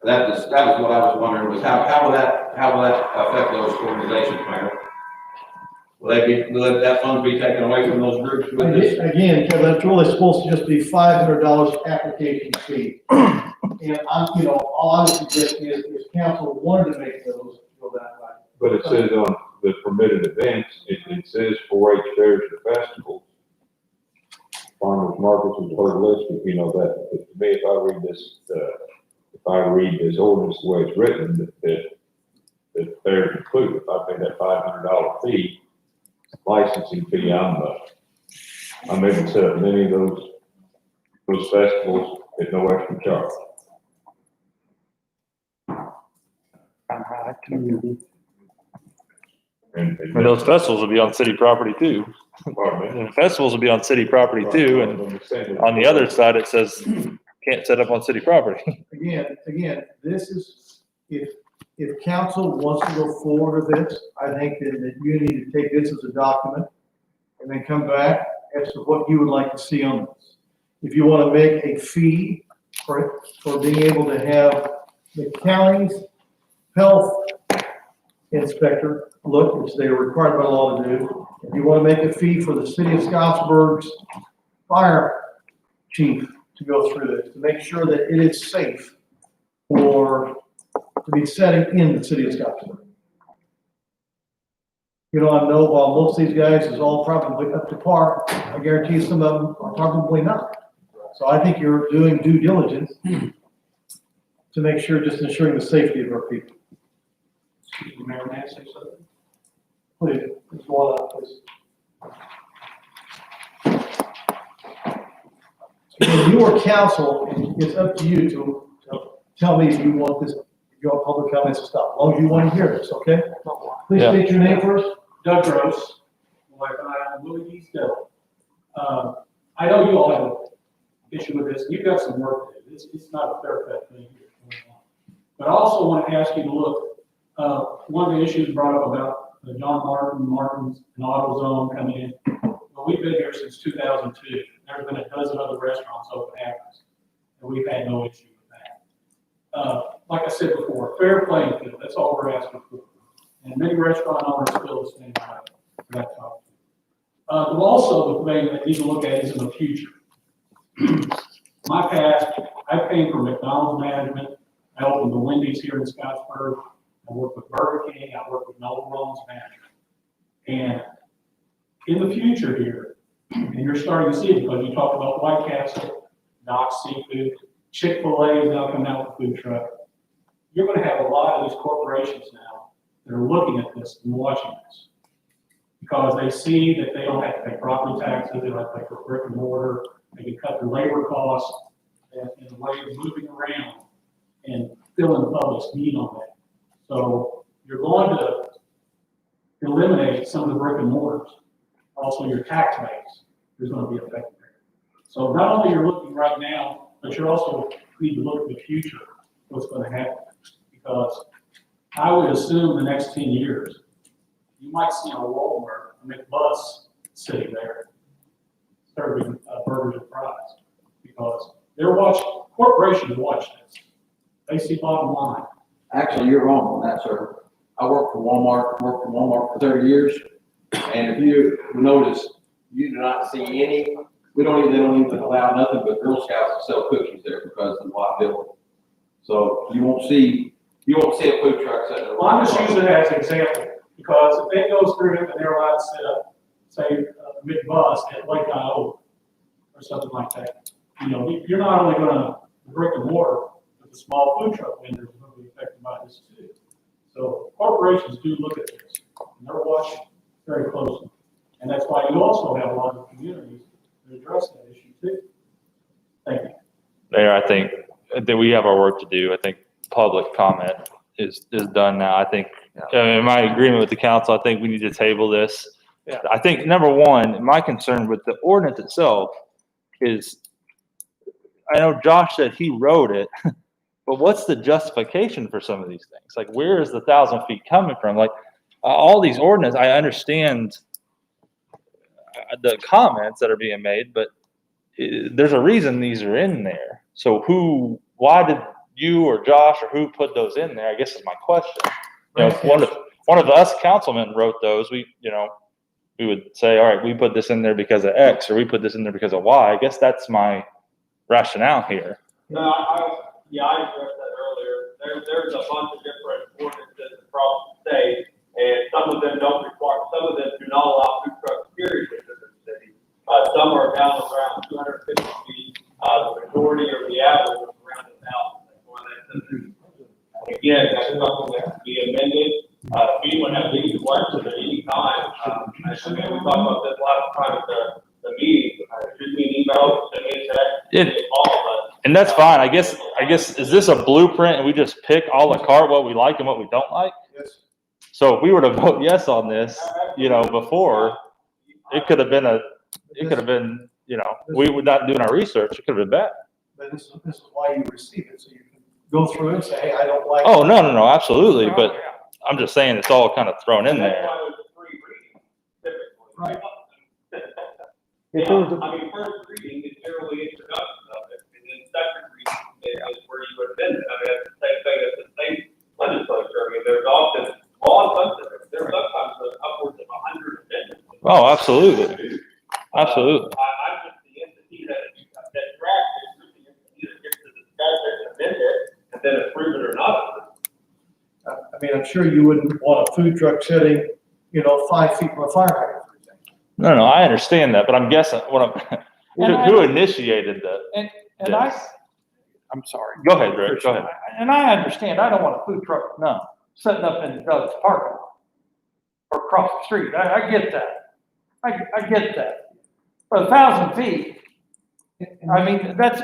that was what I was wondering, was how will that affect those organizations, Mayor? Will that funds be taken away from those groups with this?
Again, Kevin, that's really supposed to just be $500 application fee. And all I would suggest is council wanted to make those go that way.
But it says on the permitted events, it says 4-H fairs and festivals, farmers markets and whole list, that. But to me, if I read this ordinance the way it's written, that fairs included, if I pay that $500 fee, licensing fee, I'm able to set up many of those festivals at no extra charge. And
those festivals will be on city property too.
pardon me?
And festivals will be on city property too, and on the other side, it says can't set up on city property.
Again, this is, if council wants to go forward with this, I think that you need to take this as a document and then come back as to what you would like to see on this. If you want to make a fee for being able to have the county's health inspector look, which they are required by law to do. If you want to make a fee for the city of Scottsburg's fire chief to go through this, to make sure that it is safe to be setting in the city of Scottsburg. I know while most of these guys is all probably up to par, I guarantee some of them are probably not. So I think you're doing due diligence to make sure, just ensuring the safety of our people.
Mayor, may I say something?
Please, go on, please. And your council, it's up to you to tell me if you want this, if you want public comments to stop, as long as you want to hear this, okay? Please
Yeah.
state your name first.
Doug Gross, wife and I own Louis D. Still.
I know you all have an issue with this, you've got some work to do, it's not a fair cut thing here going on. But I also want to ask you to look, one of the issues brought up about the John Martin's and AutoZone coming in. Well, we've been here since 2002, there's been a dozen other restaurants open after us, and we've had no issue with that. Like I said before, fair playing field, that's all we're asking for. And many restaurant owners feel the same way for that topic. Also, the thing that you need to look at is in the future. My past, I came from McDonald's management. I opened the Wendy's here in Scottsburg. I worked with Burger King. I worked with Nolan Rollins management. And in the future here, and you're starting to see it because you talked about White Castle, Doc's Seafood, Chick-fil-A is now coming out with a food truck. You're going to have a lot of these corporations now that are looking at this and watching this because they see that they don't have to pay property taxes, they don't have to pay for brick and mortar, they can cut their labor costs and the way of moving around and filling the public's need on that. So you're going to eliminate some of the brick and mortars. Also, your tax base is going to be affected there. So not only you're looking right now, but you're also need to look at the future, what's going to happen. Because I would assume the next 10 years, you might see a Walmart, a McBus sitting there serving burgers and fries. Because they're watching, corporations watch this. They see bottom line.
Actually, you're wrong on that, sir. I worked for Walmart for 30 years. And if you notice, you do not see any, they don't even allow nothing but Girl Scouts to sell cookies there because of the liability. So you won't see a food truck sitting there.
Well, I'm just using it as an example, because if it goes through and they're allowed to set up, say, a McBus at Lake Iowa or something like that, you know, you're not only gonna brick and mortar, but the small food truck vendors are gonna be affected by this too. So corporations do look at this, and they're watching very closely. And that's why you also have a lot of communities that address that issue too. Thank you.
Mayor, I think that we have our work to do. I think public comment is done now. I think, in my agreement with the council, I think we need to table this.
Yeah.
I think number one, my concern with the ordinance itself is, I know Josh said he wrote it, but what's the justification for some of these things? Like, where is the 1,000 feet coming from? Like, all these ordinances, I understand the comments that are being made, but there's a reason these are in there. So why did you or Josh or who put those in there, I guess is my question. You know, if one of us councilmen wrote those, we would say, all right, we put this in there because of X, or we put this in there because of Y. I guess that's my rationale here.
No, I addressed that earlier. There's a bunch of different ordinances across the state, and some of them don't require, some of them do not allow food trucks period within the city. Some are down around 250 feet. The majority or the average is around 1,000. Again, that's something that can be amended. If anyone has any questions at any time, I mean, we talked about this last time at the meeting. Shoot me an email, send me a text, send me a call.
And that's fine. I guess, is this a blueprint and we just pick a la carte what we like and what we don't like?
Yes.
So if we were to vote yes on this, before, it could have been, we were not doing our research. It could have been bad.
But this is why you receive it, so you can go through it and say, hey, I don't like.
Oh, no, absolutely. But I'm just saying it's all kind of thrown in there.
Right.
If there was
I mean, first reading is generally introduction of it, and then second reading is where you would amend it. I mean, that's the same thing as the state legislature. I mean, there's often laws, there's sometimes upwards of 100 amendments.
Oh, absolutely. Absolutely.
I'm just the entity that drafts it, really either gets to discuss it, amend it, and then approve it or not.
I mean, I'm sure you wouldn't want a food truck sitting, 5 feet from a fire hydrant.
No, I understand that, but I'm guessing who initiated that?
And I'm sorry.
Go ahead, Rick. Go ahead.
And I understand, I don't want a food truck setting up in the Doug's parking lot or across the street. I get that. I get that. But 1,000 feet, I mean, that's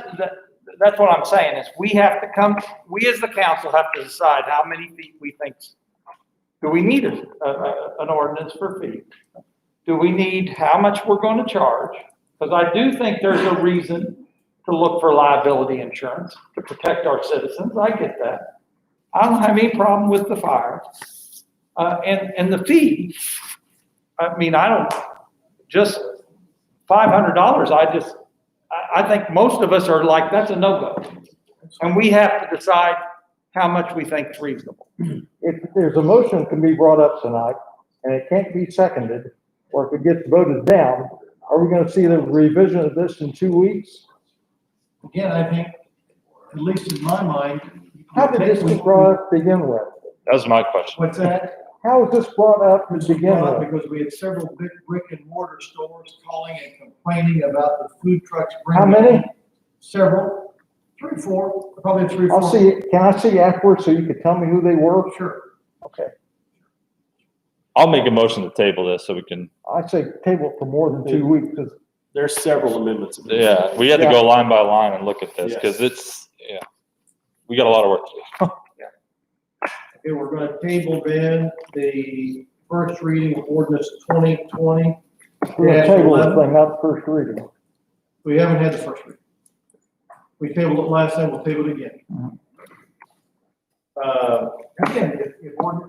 what I'm saying is we as the council have to decide how many feet we think. Do we need an ordinance for feet? Do we need how much we're going to charge? Because I do think there's a reason to look for liability insurance to protect our citizens. I get that. I don't have any problem with the fire. And the fee, I mean, I don't, just $500, I think most of us are like, that's a no-go. And we have to decide how much we think is reasonable.
If there's a motion that can be brought up tonight and it can't be seconded, or if it gets voted down, are we gonna see the revision of this in 2 weeks?
Again, I think, at least in my mind.
How did this get brought up to begin with?
That was my question.
What's that?
How was this brought up to begin with?
Because we had several big brick and mortar stores calling and complaining about the food trucks.
How
bringing
many?
in Several, 3, 4, probably 3, 4.
I'll see, can I see afterwards so you can tell me who they were?
Sure.
Okay,
I'll make a motion to table this so we can,
I say table it for more than 2 weeks, 'cause
There's several amendments.
yeah, we had to go line by line and look at this because it's, yeah, we got a lot of work to do.
Okay, we're gonna table then the first reading of ordinance 2020.
we're gonna table this
11.
thing, not the first reading.
We haven't had the first reading. We tabled it last time, we'll table it again. Again,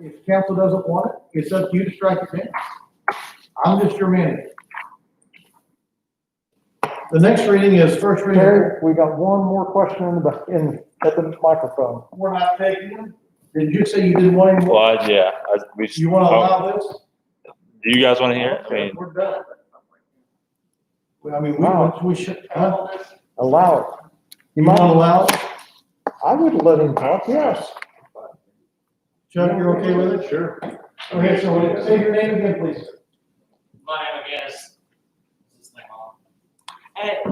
if council doesn't want it, it's up to you to strike it down. I'm just your manager. The next reading is first reading.
Terry, we got one more question at the microphone.
We're not taking them. Did you say you didn't want any more?
Well, yeah,
You wanna allow this?
do you guys want to hear it? I mean,
We're done. I mean,
Wow.
we should, huh?
Allow it.
You wanna allow it?
I would let him talk, yes.
Chuck, you're okay with it?
Sure.
Okay, so say your name again, please.
My name again is this thing on?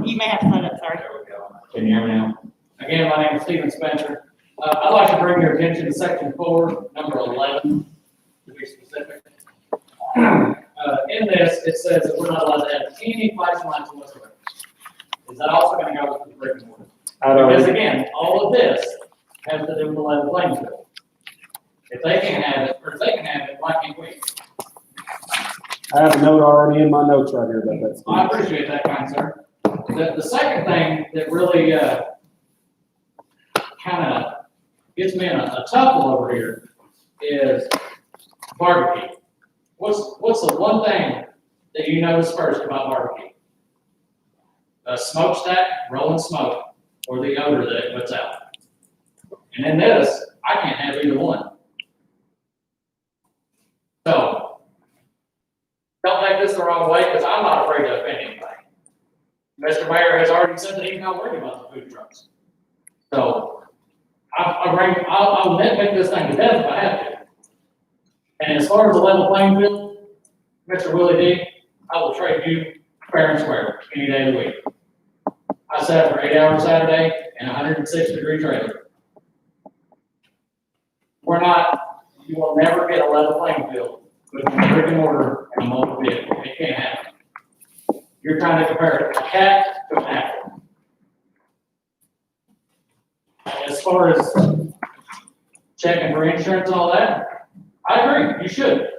You may have to set it, sorry.
There we go. Can you hear me now? Again, my name is Stephen Spencer. I'd like to bring your attention to section 4, number 11, to be specific. In this, it says that we're not allowed to have any flashing lights whatsoever. Is that also gonna go with the brick and mortar? Because again, all of this has to do with the level playing field. If they can have it, or if they can have it, why can't we?
I have a note already in my notes right here about that.
I appreciate that, kind sir. The second thing that really, kinda gets me in a tussle over here is barbecue. What's the one thing that you notice first about barbecue? A smokestack, rolling smoke, or the odor that it puts out. And in this, I can't have either one. So, don't take this the wrong way, because I'm not afraid to offend anybody. Mr. Mayor has already said that he's not worried about the food trucks. So, I'll nitpick this thing to death if I have to. And as far as the level playing field, Mr. Willie D, I will trade you fair and square any day of the week. I sat for 8 hours Saturday in a 106-degree trailer. You will never get a level playing field with a brick and mortar and a mobile vehicle. It can't happen. You're trying to compare a cat to an apple. As far as checking for insurance and all that, I agree, you should.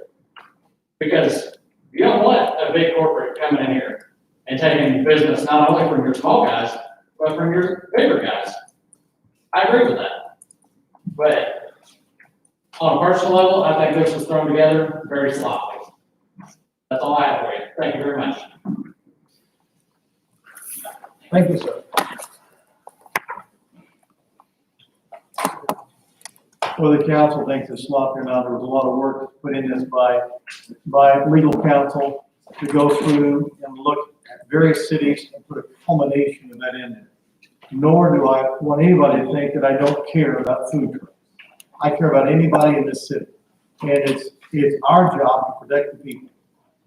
Because you don't want a big corporate coming in here and taking business not only from your small guys, but from your bigger guys. I agree with that. But on a personal level, I think this was thrown together very sloppily. That's all I have for you. Thank you very much.
Thank you, sir. Well, the council thinks it's sloppy now. There was a lot of work put in this by legal counsel to go through and look at various cities and put a culmination of that in there. Nor do I want anybody to think that I don't care about food trucks. I care about anybody in this city. And it's our job to protect the people.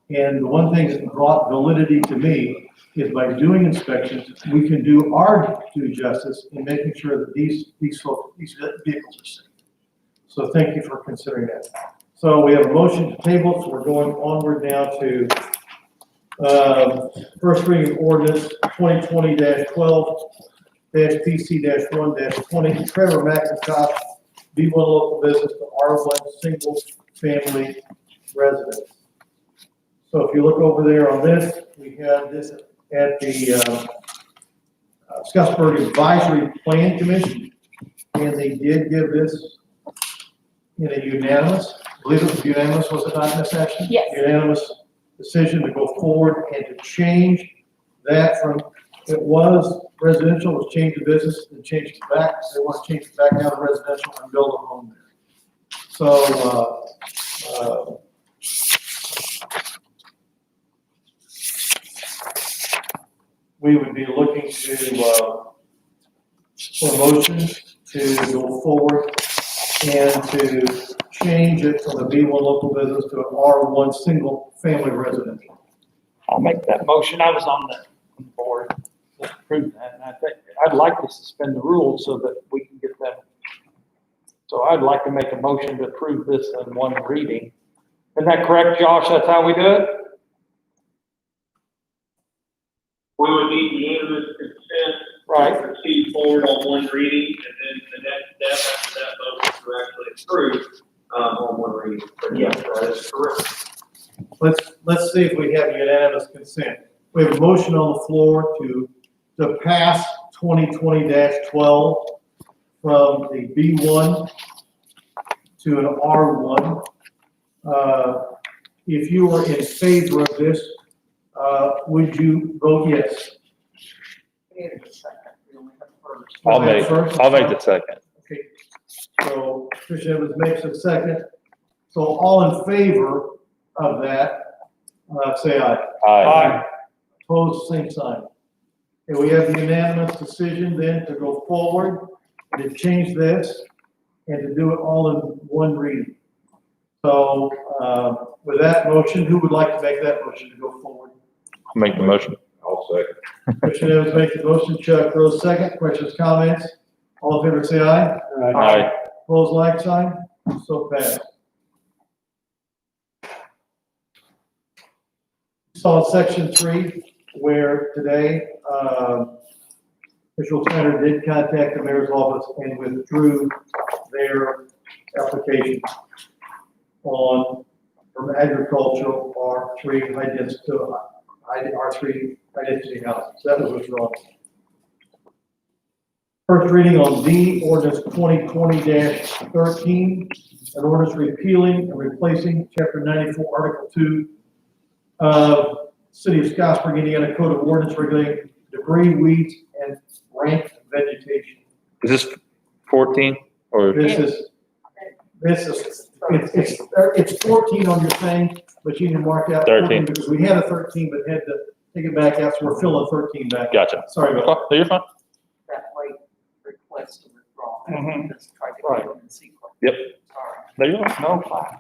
And the one thing that brought validity to me is by doing inspections, we can do our due justice in making sure that these vehicles are safe. So thank you for considering that. So we have a motion to table, so we're going onward now to first reading ordinance 2020-12-PC-1-20, Trevor McIntosh, B1 local business to R1 single family residence. So if you look over there on this, we have this at the Scottsburg Advisory Plan Commission, and they did give this in a unanimous, I believe it was unanimous, was it not, Ms. Ashton?
Yes.
Unanimous decision to go forward and to change that from, it was residential, was changed to business, and changed it back, they want to change it back down to residential and build a home there. So, we would be looking to, for a motion to go forward and to change it from a B1 local business to an R1 single family residential.
I'll make that motion. I was on the board to approve that, and I think, I'd like to suspend the rules so that we can get them. So I'd like to make a motion to approve this in one reading. Isn't that correct, Josh? That's how we do it?
We would need unanimous consent.
Right.
To proceed forward on one reading, and then the next step after that motion to actually approve, on one reading. But yes, that is correct.
Let's see if we have unanimous consent. We have a motion on the floor to pass 2020-12 from the B1 to an R1. If you are in favor of this, would you vote yes?
I'll make the second.
Okay, so Commissioner Evans makes a second. So all in favor of that, say aye.
Aye.
Opposed, same sign. And we have the unanimous decision then to go forward, to change this, and to do it all in one reading. So, with that motion, who would like to make that motion to go forward?
I'll make the motion.
I'll second.
Commissioner Evans makes the motion, Chuck Rose second. Questions, comments? All in favor, say aye.
Aye.
Opposed, like sign. So passed. Saw section 3, where today, Official Center did contact the mayor's office and withdrew their application on, from agricultural R3 high density, R3 high density houses. That was withdrawn. First reading on D, ordinance 2020-13, an ordinance repealing and replacing chapter 94, article 2 of City of Scottsburg, Indiana Code of Ordinance regulating debris, weeds, and rank vegetation.
Is this 14 or?
It's 14 on your thing, but you can mark out
13.
Because we had a 13, but had to take it back out, so we're filling 13 back.
Gotcha.
Sorry about that.
Oh, you're fine.
That way, request to withdraw.
Mhm.
Let's try to
Right.
get them in sequence.
Yep.
Sorry.
There you go.
No, fine.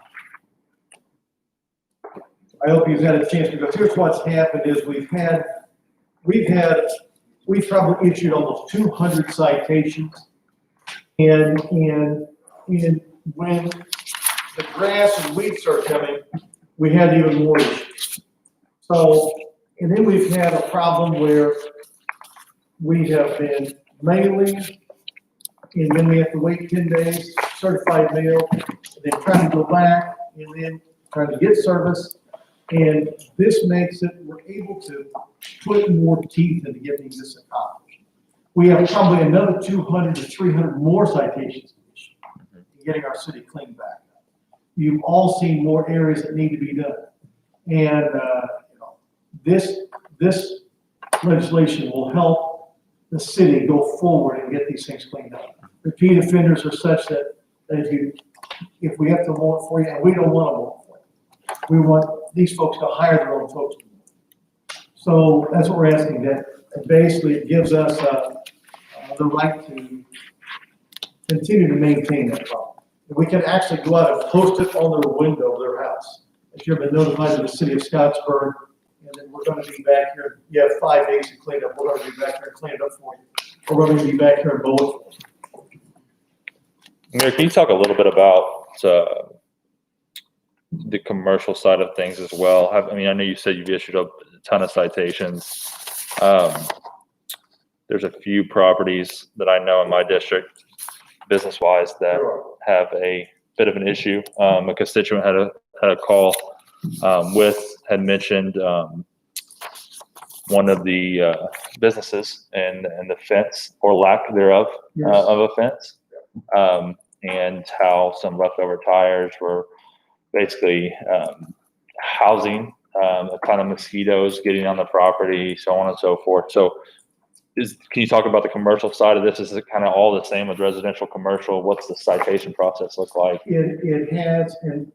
I hope you've had a chance, because here's what's happened is we've probably issued almost 200 citations. And when the grass and weeds start coming, we had even more issues. So, and then we've had a problem where we have been mailing, and then we have to wait 10 days, certified mail, and then trying to go back, and then trying to get service. And this makes it, we're able to put more teeth into getting this accomplished. We have probably another 200 to 300 more citations in getting our city cleaned back. You've all seen more areas that need to be done. And, this legislation will help the city go forward and get these things cleaned up. Repeat offenders are such that if we have to warrant for you, and we don't want to warrant for you, we want these folks to hire their own folks. So that's what we're asking, that basically it gives us the right to continue to maintain that problem. We can actually go out and post it on their window of their house. If you've been notified to the city of Scottsburg, and then we're going to be back here, you have 5 days to clean up, we're going to be back here and clean it up for you. We're going to be back here and mow it for you.
Mayor, can you talk a little bit about the commercial side of things as well? I mean, I know you said you've issued a ton of citations. There's a few properties that I know in my district, business-wise, that have a bit of an issue. A constituent had a call had mentioned one of the businesses and the fence or lack thereof
Yes.
of a fence, and how some leftover tires were basically housing a ton of mosquitoes getting on the property, so on and so forth. So can you talk about the commercial side of this? Is it kind of all the same with residential, commercial? What's the citation process look like?
It has, and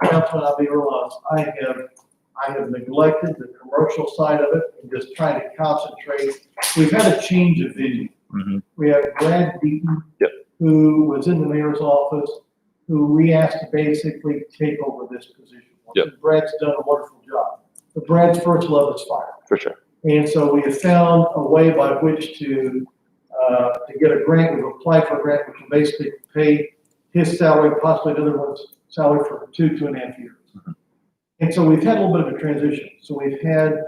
Councilman, I'll be real honest, I have neglected the commercial side of it and just trying to concentrate. We've had a change of venue.
Mm-hmm.
We have Brad Beaton,
Yep.
who was in the mayor's office, who we asked to basically take over this position.
Yep.
Brad's done a wonderful job. But Brad's first love is fire.
For sure.
And so we have found a way by which to get a grant. We've applied for a grant, which will basically pay his salary, possibly another one's salary for 2.5 years.
Mm-hmm.
And so we've had a little bit of a transition. So we've had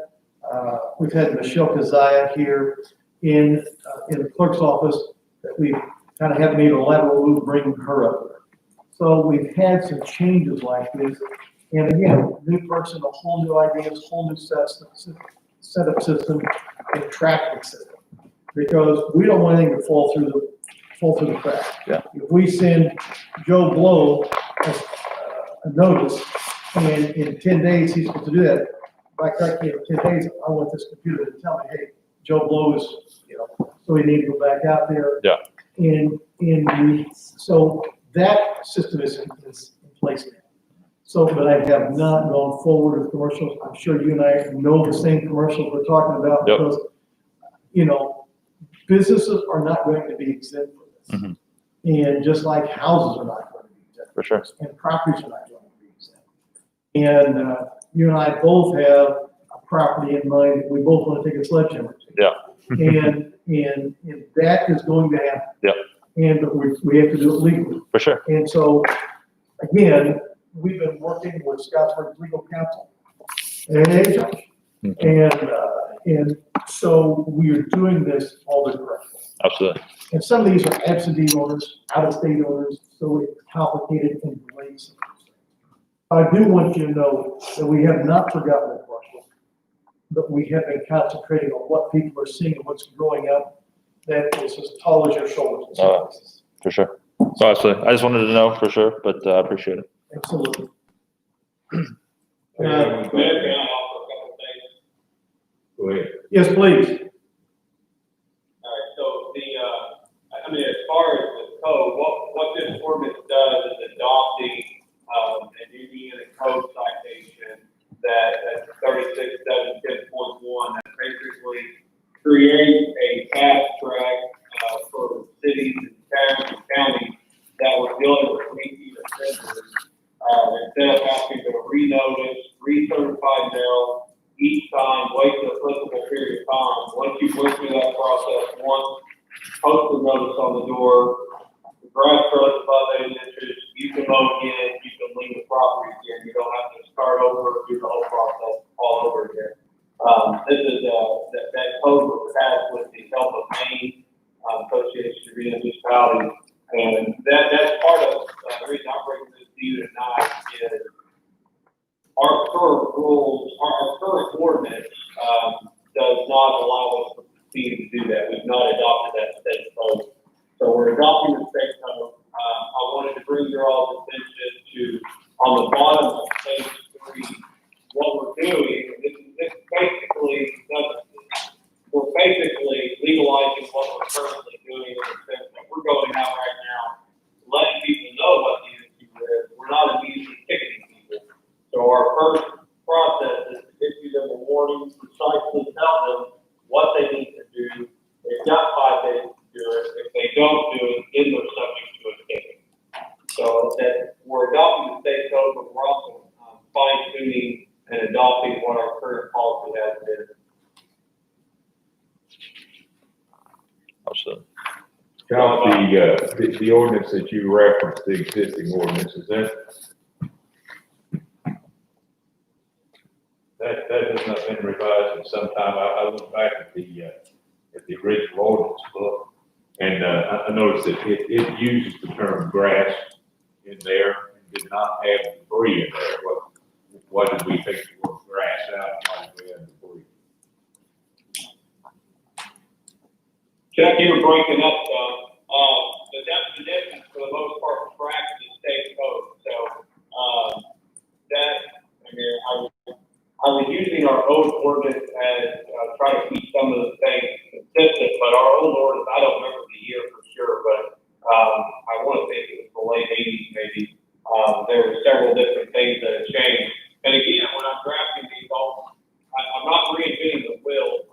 Michelle Kazaya here in the clerk's office that we kind of haven't made a lateral move bringing her up there. So we've had some changes like this. And again, new person, a whole new ideas, whole new setup system and tracking system. Because we don't want anything to fall through the cracks.
Yeah.
If we send Joe Blow a notice and in 10 days he's supposed to do that, by correctly, in 10 days, I want this computer to tell me, hey, Joe Blow is, so we need to go back out there.
Yeah.
So that system is in place now. So, but I have not gone forward with commercials. I'm sure you and I know the same commercials we're talking about.
Yep.
Because, businesses are not going to be exempt from this.
Mm-hmm.
And just like houses are not going to be exempt.
For sure.
And properties are not going to be exempt. And you and I both have a property in mind that we both want to take a sledgehammer to.
Yeah.
and that is going to happen.
Yeah.
And we have to do it legally.
For sure.
And so, again, we've been working with Scottsburg Legal Counsel and a judge.
Mm-hmm.
And so we are doing this all the correctly.
Absolutely.
And some of these are absentee owners, out-of-state owners, so it's complicated and delays. I do want you to know that we have not forgotten the commercial, but we have been concentrating on what people are seeing and what's growing up that is as tall as your shoulders. in some places.
For sure. So absolutely. I just wanted to know for sure, but I appreciate it.
Absolutely.
Mayor, can I offer a couple of things?
Go ahead.
Yes, please.
All right, so as far as the code, what this ordinance does is adopting, an Indiana code citation that's 36.710.1 that basically creates a fast track, for cities and towns and counties that were dealing with repeat offenders. Instead of having to renotice, recertify mail each time, wait the applicable period of time. Once you went through that process, once, post the notice on the door, the grass grows above 8 inches, you can mow again, you can leave the property again. You don't have to start over, do the whole process all over again. This is, that code was passed with the help of Maine, Association of Municipalities. And that's part of the reason I'm bringing this to you tonight is our current rules, our current ordinance, does not allow us to proceed to do that. We've not adopted that state code. So we're adopting the state code. I wanted to bring your all's attention to, on the bottom of page 3, what we're doing. This basically, we're basically legalizing what we're currently doing in the sense that we're going out right now, letting people know what the issue is. We're not immediately ticketing people. So our first process is to issue them a warning, precisely tell them what they need to do. They've got 5 days to do it. If they don't do it, then they're subject to a ticket. So that we're adopting the state code, but we're also fine tuning and adopting what our current policy has been.
Absolutely.
Josh, the ordinance that you referenced, the existing ordinance, is that has not been revised in some time. I looked back at the original ordinance book, and I noticed that it uses the term grass in there and did not have debris in there. Why did we take the word grass out? Why did we have debris?
Chuck, you were breaking up some. The definition for the most part tracks the state code. So, I was using our old ordinance as, try to keep some of the things consistent, but our old ordinance, I don't remember the year for sure, but, I want to think it was the late eighties maybe. There were several different things that had changed. And again, when I'm drafting these, I'm not reinventing the wheel.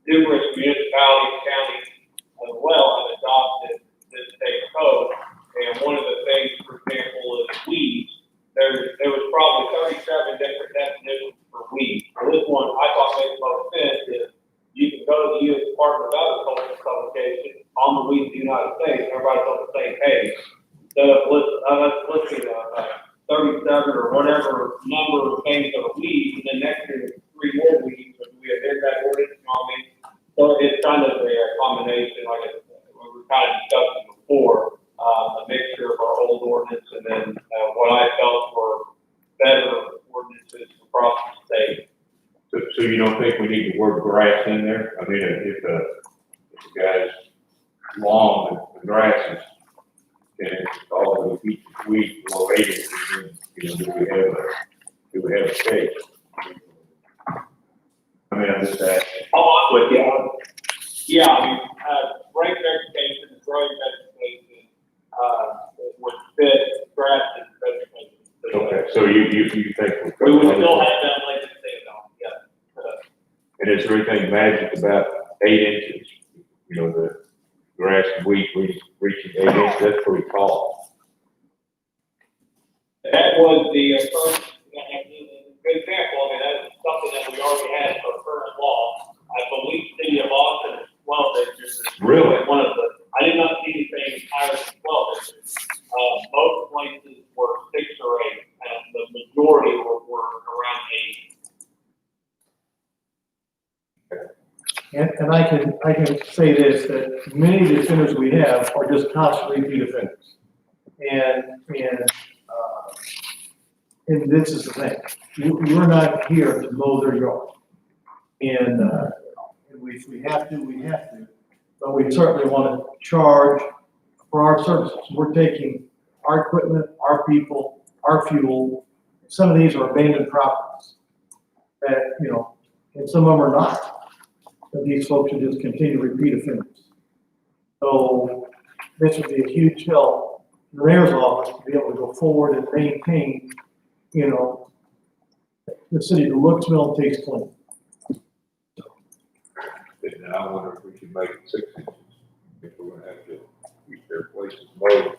Numerous municipalities, counties as well have adopted this state code. And one of the things, for example, is weeds. There was probably 37 different definitions for weeds. For this one, I thought made the most sense is you can go to the U.S. Department of Agriculture publication on the weeds in the United States, everybody's on the same page. Instead of listing 37 or whatever number of things that are weeds, and then next year there's 3 more weeds, so we amend that ordinance, you know what I mean? So it's kind of a combination, like we were kind of discussing before, a mixture of our old ordinance and then what I felt were better ordinances across the state.
So you don't think we need the word grass in there? I mean, if a guy's lawn, the grass is, and it's all the weeds below 8 inches, you know, do we have a case? I mean, I'm just asking.
Oh, I'm with you. Yeah, I mean, rank vegetation and growing vegetation, would fit grass and vegetation.
Okay, so you think
We would still have that legislative on, yeah.
And is there anything magic about 8 inches? You know, the grass and weed reaching 8 inches, that's pretty tall.
That was the first, good example. I mean, that's something that we already had for current law. I believe city of Austin is 12 inches.
Really?
One of the, I did not see anything higher than 12 inches. Most places were 6 or 8, and the majority were around 8.
And I can say this, that many of the offenders we have are just constantly repeat offenders. And this is the thing, we're not here to mow their yard. And if we have to, we have to, but we certainly want to charge for our services. We're taking our equipment, our people, our fuel. Some of these are abandoned properties that, you know, and some of them are not. But these folks are just continue repeat offenders. So this would be a huge help in the mayor's office to be able to go forward and maintain, you know, the city that looks, smells, tastes clean.
And I wonder if we should make it 6 inches, if we're gonna have to keep their places mowed.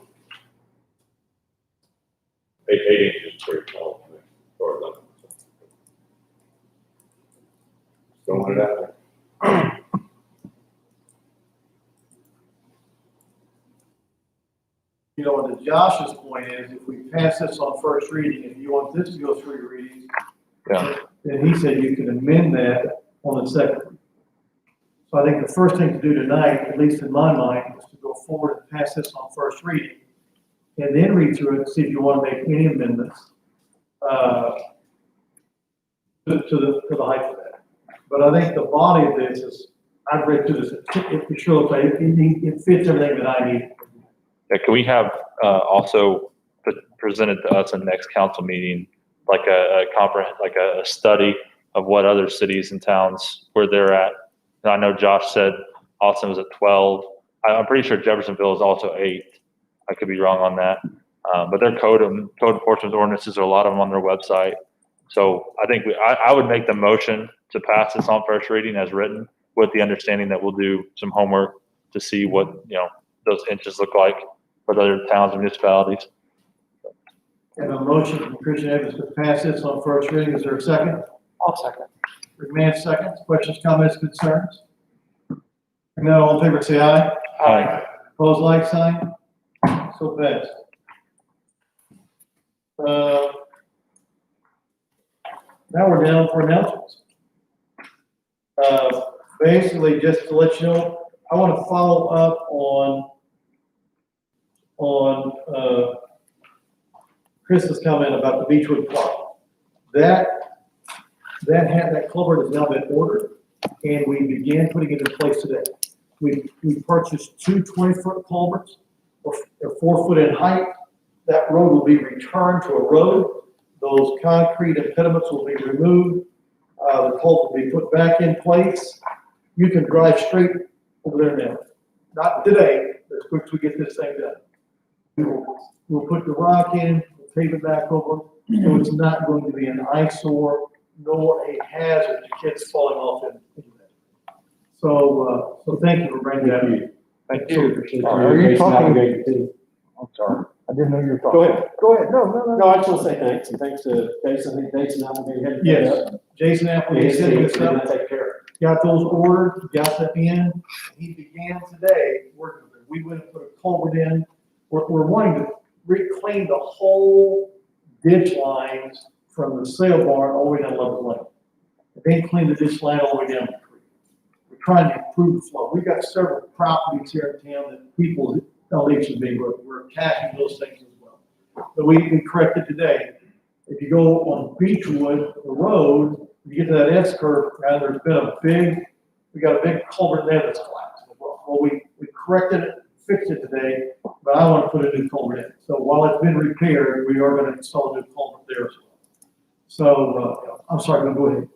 8 inches is pretty tall, as far as I'm concerned. Throwing it out there.
You know, and to Josh's point is, if we pass this on first reading, and you want this to go through readings,
Yeah.
then he said you can amend that on the second reading. So I think the first thing to do tonight, at least in my mind, is to go forward and pass this on first reading, and then read through it and see if you want to make any amendments to the height of that. But I think the body of this is, I've read through this, it sure looks like it fits everything that I need.
Yeah, can we have also presented to us in the next council meeting, like a study of what other cities and towns, where they're at? And I know Josh said Austin was at 12. I'm pretty sure Jeffersonville is also 8. I could be wrong on that. But their code enforcement ordinances are a lot of them on their website. So I think I would make the motion to pass this on first reading as written, with the understanding that we'll do some homework to see what, you know, those inches look like for other towns and municipalities.
And a motion from Christian Evans to pass this on first reading. Is there a second?
I'll second.
McMahon seconds. Questions, comments, concerns? If not, all in favor, say aye.
Aye.
Opposed, like sign. So passed. Now we're down for announcements. Basically, just to let you know, I want to follow up on Chris's comment about the Beechwood Park. That culvert has now been ordered, and we began putting it in place today. we purchased two 20-foot culverts, they're 4 foot in height. That road will be returned to a road. Those concrete impediments will be removed. The culvert will be put back in place. You can drive straight over there now. Not today, as quick as we get this thing done. We'll put the rock in, we'll pave it back over, so it's not going to be an eyesore nor a hazard to kids falling off in it. So thank you for bringing that up.
Thank you.
Are you talking?
Navigator.
I'm sorry, I didn't know you were talking.
Go ahead.
Go ahead, no.
No, I just want to say thanks, and thanks to Jason, I think Jason Applegate had.
Yes, Jason Applegate setting us up,
Take care.
got those ordered, got them in. He began today working with it. We went and put a culvert in. We're wanting to reclaim the whole ditch lines from the sale barn all the way down Lover's Lane. And then clean the ditch line all the way down the creek. We're trying to improve the flow. We've got several properties here in town that people felt they should be, we're attacking those things as well. But we corrected today. If you go on Beechwood, the road, you get to that S curve, now there's been we got a big culvert there that's collapsed. Well, we corrected it, fixed it today, but I want to put a new culvert in. So while it's been repaired, we are going to install a new culvert there as well. So, I'm sorry, go ahead.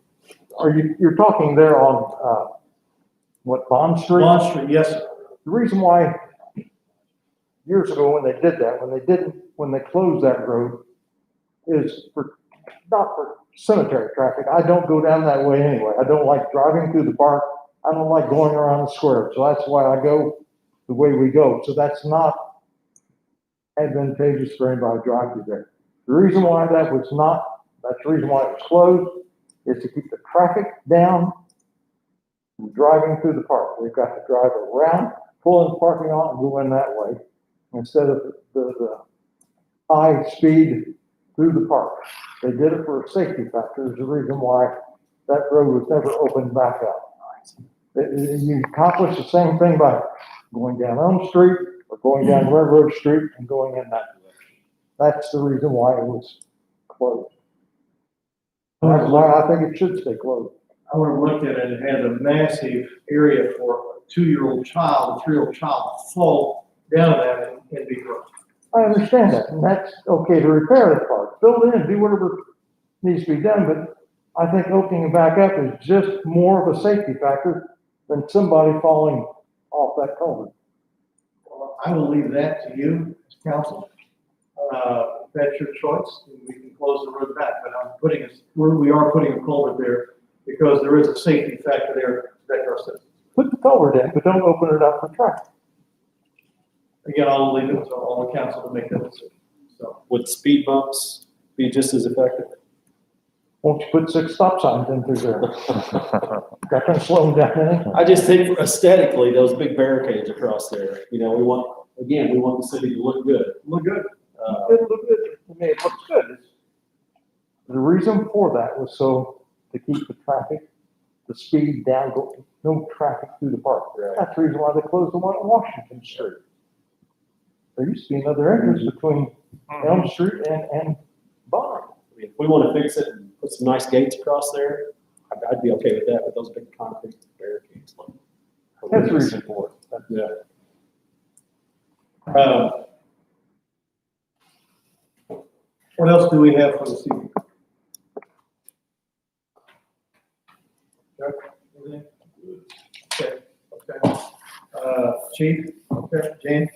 You're talking there on, what, Bond Street?
Bond Street, yes, sir.
The reason why, years ago when they did that, when they closed that road, is not for cemetery traffic. I don't go down that way anyway. I don't like driving through the park. I don't like going around the square. So that's why I go the way we go. So that's not advantageous for anybody to drive through there. The reason why that's the reason why it was closed is to keep the traffic down from driving through the park. They've got to drive around, pull in the parking lot and go in that way instead of the high speed through the park. They did it for a safety factor. There's a reason why that road was never opened back up. You accomplish the same thing by going down Elm Street or going down Railroad Street and going in that direction. That's the reason why it was closed. That's why I think it should stay closed.
I would have looked at it and had a massive area for a 2-year-old child, a 3-year-old child to fall down that and be broken.
I understand that, and that's okay to repair the park, build it in, do whatever needs to be done, but I think opening it back up is just more of a safety factor than somebody falling off that culvert.
Well, I will leave that to you, as council. If that's your choice, and we can close the road back, but we are putting a culvert there because there is a safety factor there to protect our citizens.
Put the culvert in, but don't open it up for traffic.
Again, I'll leave it to all the council to make that decision. So,
Would speed bumps be just as effective?
Won't you put 6 stop signs in through there? Got to slow them down anyhow.
I just think aesthetically, those big barricades across there, we want the city to look good.
look good.
It looked good to me, it looks good. The reason for that was so to keep the traffic, the speed down, no traffic through the park. That's the reason why they closed the one on Washington Street. There used to be another entrance between Elm Street and Bond.
If we want to fix it and put some nice gates across there, I'd be okay with that, but those big concrete barricades.
That's the reason for it.
Yeah.
What else do we have for this evening? Okay, Chief, okay, James?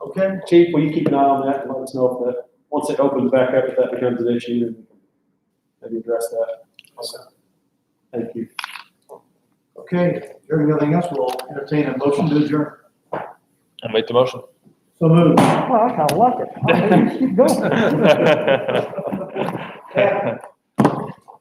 Okay,
Chief, will you keep an eye on that and let us know if once it opens back up, if that becomes an issue, then we can maybe address that.
Okay.
Thank you.
okay, hearing nothing else, we'll entertain a motion to adjourn.
I'll make the motion.
So moved.
Well, I kind of like it. I think you should keep going.
Yeah.